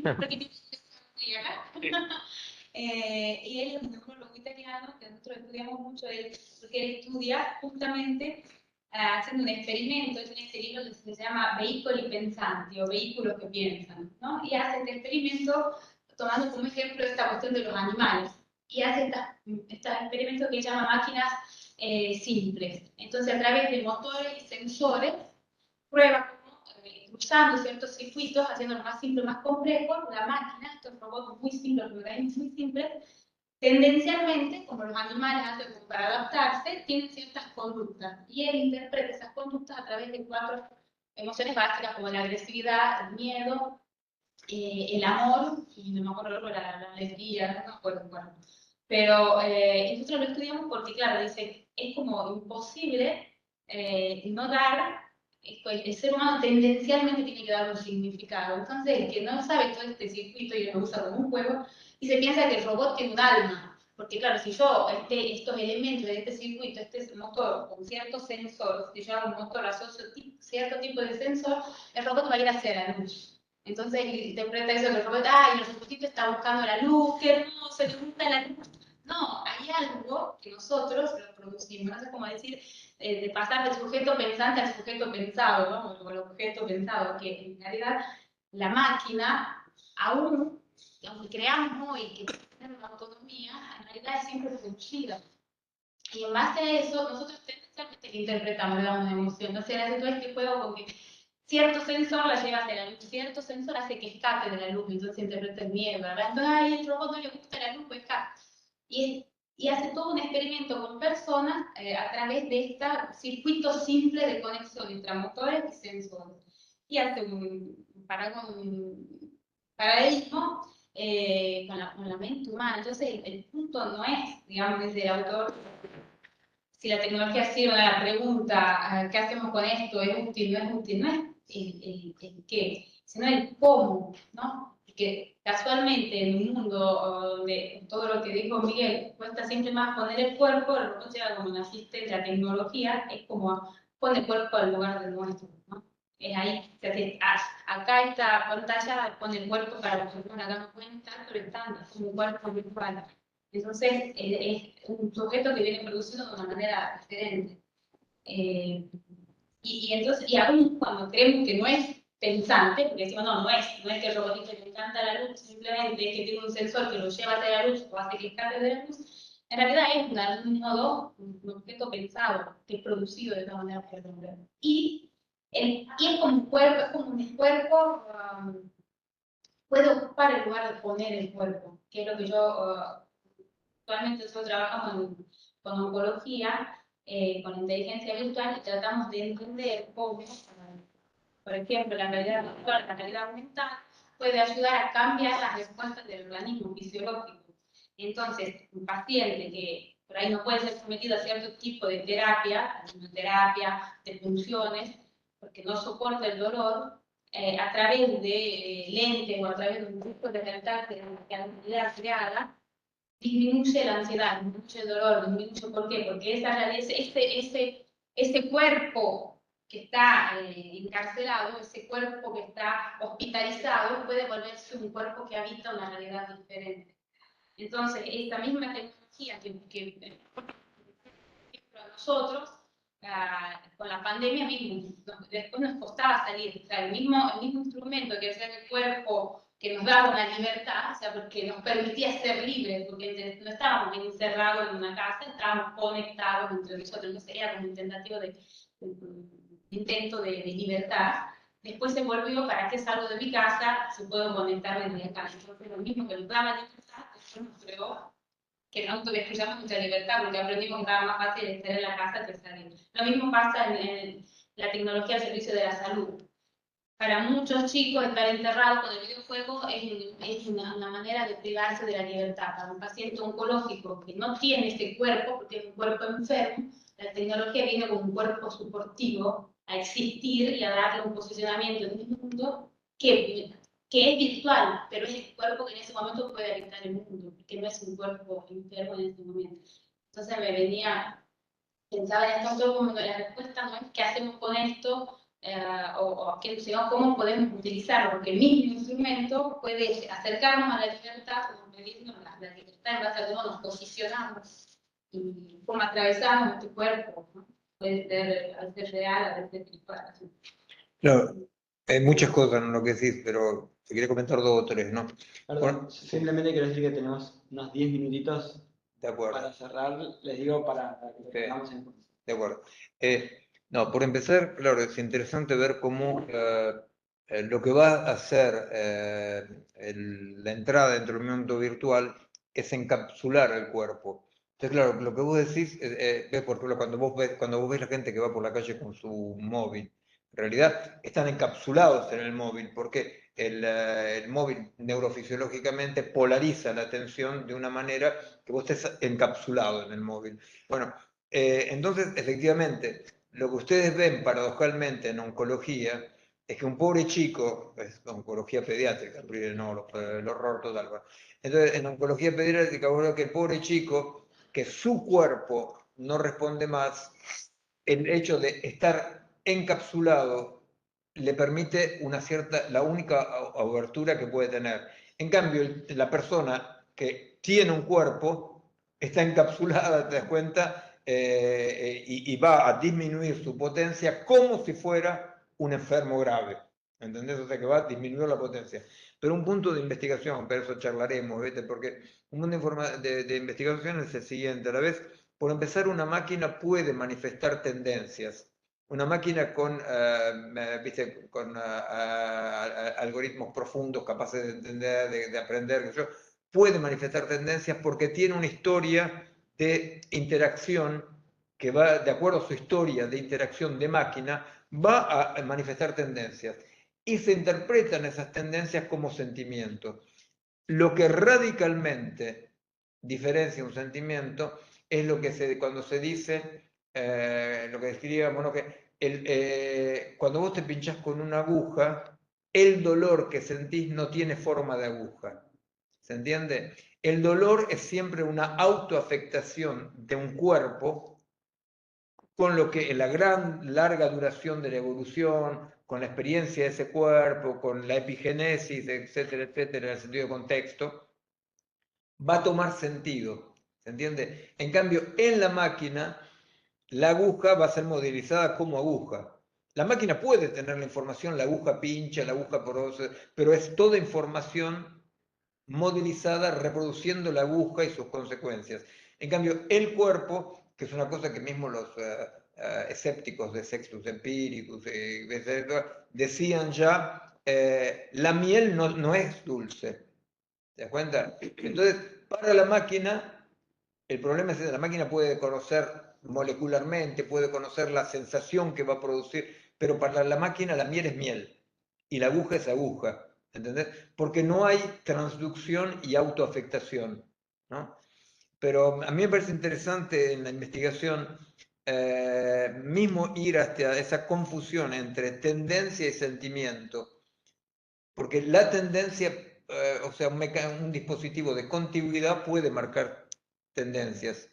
Porque tiene acá. Y él es un neurólogo italiano que nosotros estudiamos mucho, porque él estudia justamente haciendo un experimento, es un experimento que se llama Veicoli pensanti o vehículos que piensan, ¿no? Y hace este experimento tomando como ejemplo esta cuestión de los animales y hace estos experimentos que llama máquinas simples. Entonces a través de motores y sensores prueba como usando ciertos circuitos, haciendo lo más simple, más complejo, la máquina, estos robots muy simples, organismos muy simples, tendencialmente, como los animales hacen como para adaptarse, tienen ciertas conductas. Y él interpreta esas conductas a través de 4 emociones básicas como la agresividad, el miedo, el amor, y no me acuerdo la alegría, no me acuerdo cuál. Pero nosotros lo estudiamos porque, claro, dice, es como imposible no dar, el ser humano tendencialmente tiene que dar un significado. Entonces, el que no sabe todo este circuito y lo usa como un juego, y se piensa que el robot tiene un alma. Porque, claro, si yo estos elementos de este circuito, este motor con ciertos sensores, si yo hago un motor asocio cierto tipo de sensor, el robot va a ir hacia la luz. Entonces interpreta eso que el robot, ay, el robotito está buscando la luz, qué hermoso, le gusta la luz. No, hay algo que nosotros lo producimos, no sé cómo decir, de pasar del sujeto pensante al sujeto pensado, ¿no? O el objeto pensado, que en realidad la máquina, aún, aunque creamos hoy que tiene una autonomía, en realidad es siempre producida. Y en base a eso, nosotros tendencialmente le interpretamos, le damos una emoción. Entonces, hace todo este juego con que cierto sensor la lleva hacia la luz, cierto sensor hace que escape de la luz, entonces interpreta el miedo, ¿verdad? Entonces, ay, el robot no le gusta la luz, pues escape. Y hace todo un experimento con personas a través de este circuito simple de conexión entre motores y sensores. Y hace un paradigma con la mente humana. Entonces, el punto no es, digamos, desde el autor, si la tecnología sirve a la pregunta, ¿qué hacemos con esto? ¿Es útil? ¿No es útil? No es el qué, sino el cómo, ¿no? Porque casualmente en un mundo donde todo lo que dijo Miguel cuesta siempre más poner el cuerpo, el robot llega como un asistente, la tecnología es como pone el cuerpo al lugar del nuestro, ¿no? Es ahí, o sea, acá esta pantalla pone el cuerpo para los que acá no pueden estar, pero están, es un cuerpo virtual. Entonces, es un sujeto que viene produciendo de una manera diferente. Y aún cuando creemos que no es pensante, porque decimos, no es que el robotito le encanta la luz, simplemente es que tiene un sensor que lo lleva hacia la luz o hace que escape de la luz, en realidad es de algún modo un objeto pensado, que es producido de esta manera por el hombre. Y es como un cuerpo, puede ocupar el lugar de poner el cuerpo, que es lo que yo... Actualmente nosotros trabajamos con oncología, con inteligencia virtual, y tratamos de entender cómo, por ejemplo, la realidad virtual, la realidad aumentada, puede ayudar a cambiar las respuestas del organismo fisiológico. Entonces, un paciente que por ahí no puede ser sometido a cierto tipo de terapia, de funciones, porque no soporta el dolor, a través de lentes o a través de un grupo de realidad creada, disminuye la ansiedad, disminuye el dolor, disminuye, ¿por qué? Porque ese cuerpo que está encarcelado, ese cuerpo que está hospitalizado, puede volverse un cuerpo que habita una realidad diferente. Entonces, esta misma tecnología que a nosotros, con la pandemia mismo, después nos costaba salir. O sea, el mismo instrumento que hacía el cuerpo, que nos daba una libertad, o sea, porque nos permitía ser libres, porque no estábamos encerrados en una casa, estábamos conectados entre nosotros. Entonces era como un intento de libertad. Después se volvió, ¿para qué salgo de mi casa? Se puedo conectar desde acá. Entonces, lo mismo que nos daba libertad, después nos creó que nosotros descuidamos mucha libertad porque aprendimos que estaba más fácil estar en la casa que salir. Lo mismo pasa en la tecnología al servicio de la salud. Para muchos chicos estar encerrado con el videojuego es una manera de privarse de la libertad. Para un paciente oncológico que no tiene ese cuerpo, porque es un cuerpo enfermo, la tecnología viene como un cuerpo soportivo a existir y a darle un posicionamiento en el mundo que es virtual, pero es el cuerpo que en ese momento puede habitar el mundo, porque no es un cuerpo enfermo en ese momento. Entonces me venía, pensaba en esto como la respuesta no es qué hacemos con esto, sino cómo podemos utilizarlo, porque el mismo instrumento puede acercarnos a la libertad, como pedirnos la libertad en base a cómo nos posicionamos y cómo atravesamos este cuerpo, ¿no? Puede ser, a veces real, a veces virtual. Claro, hay muchas cosas en lo que decís, pero te quería comentar dos o tres, ¿no? Perdón, Bueno, simplemente quiero decir que tenemos unos 10 minutitos de acuerdo. para cerrar, les digo, para que lo Sí. tengamos en cuenta. De acuerdo. No, por empezar, claro, es interesante ver cómo lo que va a hacer la entrada dentro del mundo virtual es encapsular el cuerpo. Entonces, claro, lo que vos decís, ves, por ejemplo, cuando vos ves la gente que va por la calle con su móvil, en realidad están encapsulados en el móvil, porque el móvil neurofisiológicamente polariza la atención de una manera que vos estés encapsulado en el móvil. Bueno, entonces, efectivamente, lo que ustedes ven paradojalmente en oncología es que un pobre chico, es oncología pediátrica, no el horror total. Entonces, en oncología pediátrica, bueno, que el pobre chico, que su cuerpo no responde más, el hecho de estar encapsulado le permite la única abertura que puede tener. En cambio, la persona que tiene un cuerpo está encapsulada, ¿te das cuenta? Y va a disminuir su potencia como si fuera un enfermo grave. ¿Entendés? O sea que va a disminuir la potencia. Pero un punto de investigación, pero eso charlaremos, ¿viste? Porque un punto de investigación es el siguiente. A la vez, por empezar, una máquina puede manifestar tendencias. Una máquina con, ¿viste? Con algoritmos profundos, capaces de entender, de aprender, puede manifestar tendencias porque tiene una historia de interacción que va, de acuerdo a su historia de interacción de máquina, va a manifestar tendencias. Y se interpretan esas tendencias como sentimientos. Lo que radicalmente diferencia un sentimiento es lo que cuando se dice, lo que describíamos, que cuando vos te pinchás con una aguja, el dolor que sentís no tiene forma de aguja. ¿Se entiende? El dolor es siempre una autoafectación de un cuerpo, con lo que en la gran, larga duración de la evolución, con la experiencia de ese cuerpo, con la epigenesis, etcétera, etcétera, en el sentido de contexto, va a tomar sentido. ¿Se entiende? En cambio, en la máquina, la aguja va a ser modelizada como aguja. La máquina puede tener la información, la aguja pincha, la aguja porosa, pero es toda información modelizada reproduciendo la aguja y sus consecuencias. En cambio, el cuerpo, que es una cosa que mismo los escépticos de Sextus Empiricus decían ya, la miel no es dulce. ¿Te das cuenta? Entonces, para la máquina, el problema es que la máquina puede conocer molecularmente, puede conocer la sensación que va a producir, pero para la máquina la miel es miel y la aguja es aguja. ¿Entendés? Porque no hay transducción y autoafectación, ¿no? Pero a mí me parece interesante en la investigación mismo ir hasta esa confusión entre tendencia y sentimiento, porque la tendencia, o sea, un dispositivo de contigüidad puede marcar tendencias.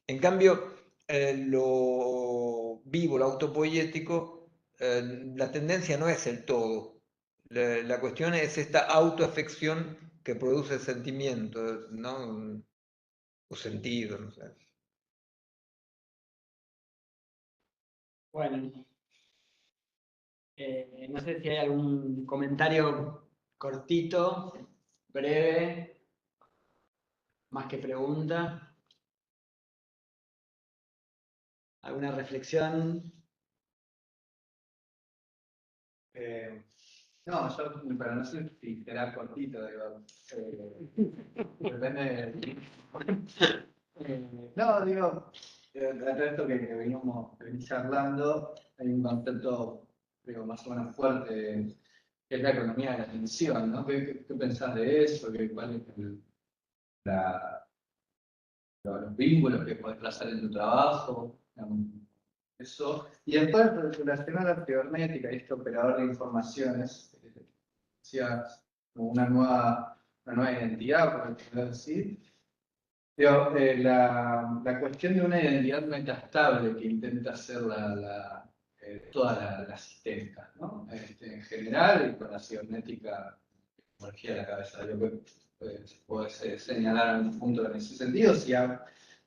En cambio, lo vivo, lo autopoético, la tendencia no es el todo. La cuestión es esta autoafección que produce el sentimiento, ¿no? O sentido, no sé. Bueno, no sé si hay algún comentario cortito, breve, más que pregunta. ¿Alguna reflexión? No, yo, para no sé si será cortito, digo, depende no, digo, de esto que venís charlando, hay un concepto, digo, más o menos fuerte, que es la economía de la atención, ¿no? ¿Qué pensás de eso? ¿Cuál es la, los vínculos que podés trazar en tu trabajo? Eso. Y después, relacionado a la cibernética y este operador de informaciones, decías, como una nueva identidad, por decirlo así. Digo, la cuestión de una identidad metastable que intenta hacer toda la sistémica, ¿no? En general y con la cibernética, energía de la cabeza. Puedes señalar algún punto en ese sentido. Si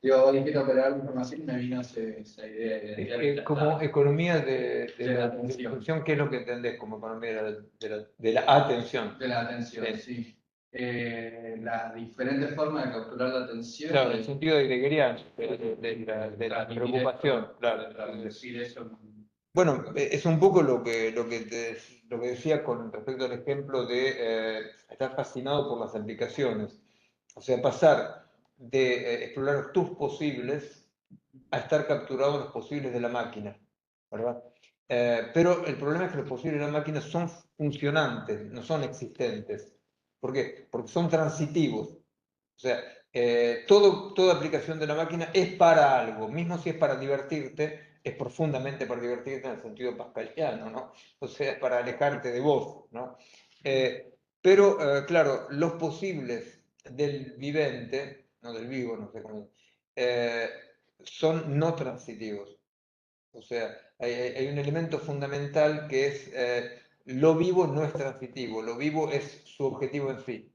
digo, hoy quiero operar información, me vino esa idea de identidad metastable. Como economía de la atención. ¿Qué es lo que entendés como economía de la atención? De la atención, sí. Las diferentes formas de capturar la atención. Claro, en el sentido heideggeriano, de la preocupación. Claro. Decir eso. Bueno, es un poco lo que decía con respecto al ejemplo de estar fascinado por las aplicaciones. O sea, pasar de explorar tus posibles a estar capturado en los posibles de la máquina, ¿verdad? Pero el problema es que los posibles de la máquina son funcionantes, no son existentes. ¿Por qué? Porque son transitivos. O sea, toda aplicación de la máquina es para algo, mismo si es para divertirte, es profundamente para divertirte en el sentido pascaliano, ¿no? O sea, es para alejarte de vos, ¿no? Pero, claro, los posibles del vivente, no del vivo, no sé cómo, son no transitivos. O sea, hay un elemento fundamental que es lo vivo no es transitivo, lo vivo es su objetivo en sí.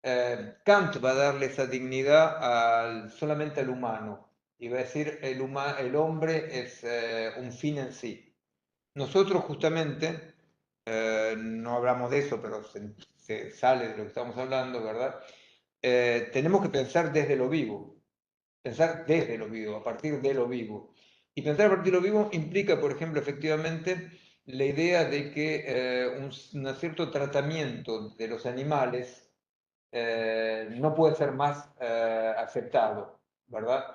Kant va a darle esa dignidad solamente al humano y va a decir el hombre es un fin en sí. Nosotros justamente, no hablamos de eso, pero se sale de lo que estamos hablando, ¿verdad? Tenemos que pensar desde lo vivo, a partir de lo vivo. Y pensar a partir de lo vivo implica, por ejemplo, efectivamente, la idea de que un cierto tratamiento de los animales no puede ser más aceptado, ¿verdad?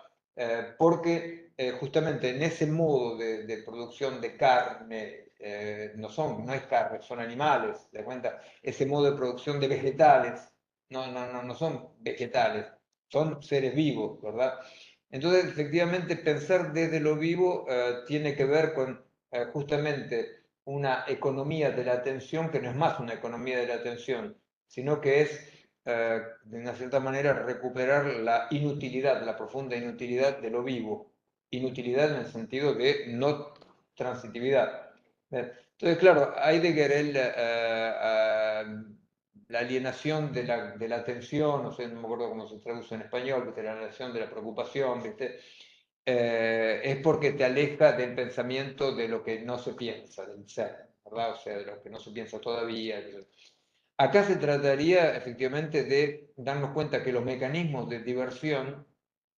Porque justamente en ese modo de producción de carne, no es carne, son animales, ¿te das cuenta? Ese modo de producción de vegetales, no son vegetales, son seres vivos, ¿verdad? Entonces, efectivamente, pensar desde lo vivo tiene que ver con justamente una economía de la atención que no es más una economía de la atención, sino que es de una cierta manera recuperar la inutilidad, la profunda inutilidad de lo vivo. Inutilidad en el sentido de no transitividad. Entonces, claro, Heidegger, la alienación de la atención, no sé, no me acuerdo cómo se traduce en español, ¿viste? La alienación de la preocupación, ¿viste? Es porque te aleja del pensamiento de lo que no se piensa, del ser, ¿verdad? O sea, de lo que no se piensa todavía. Acá se trataría efectivamente de darnos cuenta que los mecanismos de diversión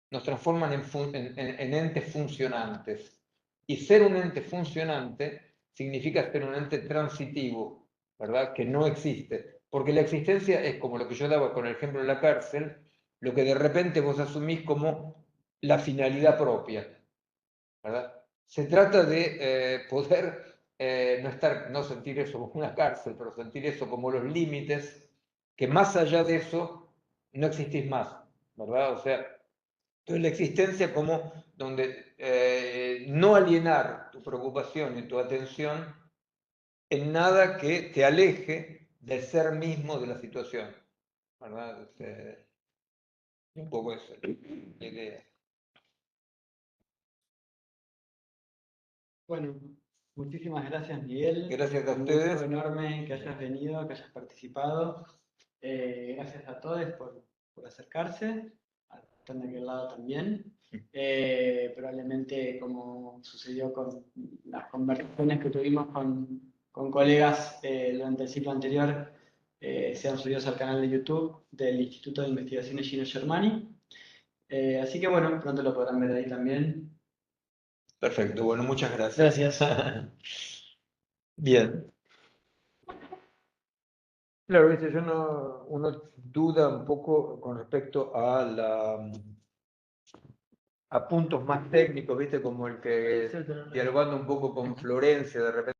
nos transforman en entes funcionantes. Y ser un ente funcionante significa ser un ente transitivo, ¿verdad? Que no existe. Porque la existencia es como lo que yo daba con el ejemplo de la cárcel, lo que de repente vos asumís como la finalidad propia, ¿verdad? Se trata de poder no sentir eso como una cárcel, pero sentir eso como los límites, que más allá de eso no existís más, ¿verdad? O sea, entonces la existencia como donde no alienar tu preocupación y tu atención en nada que te aleje del ser mismo de la situación, ¿verdad? Un poco eso, la idea. Bueno, Muchísimas gracias, Miguel. Gracias a Un ustedes. gusto enorme que hayas venido, que hayas participado. Gracias a todos por acercarse. Están de aquel lado también. Probablemente, como sucedió con las conversaciones que tuvimos con colegas durante el ciclo anterior, sean subidos al canal de YouTube del Instituto de Investigaciones Gino Germani. Así que bueno, pronto lo podrán ver ahí también. Perfecto, bueno, muchas gracias. Gracias. Bien. Claro, viste, uno duda un poco con respecto a puntos más técnicos, viste, como el que dialogando un poco con Florencia, de repente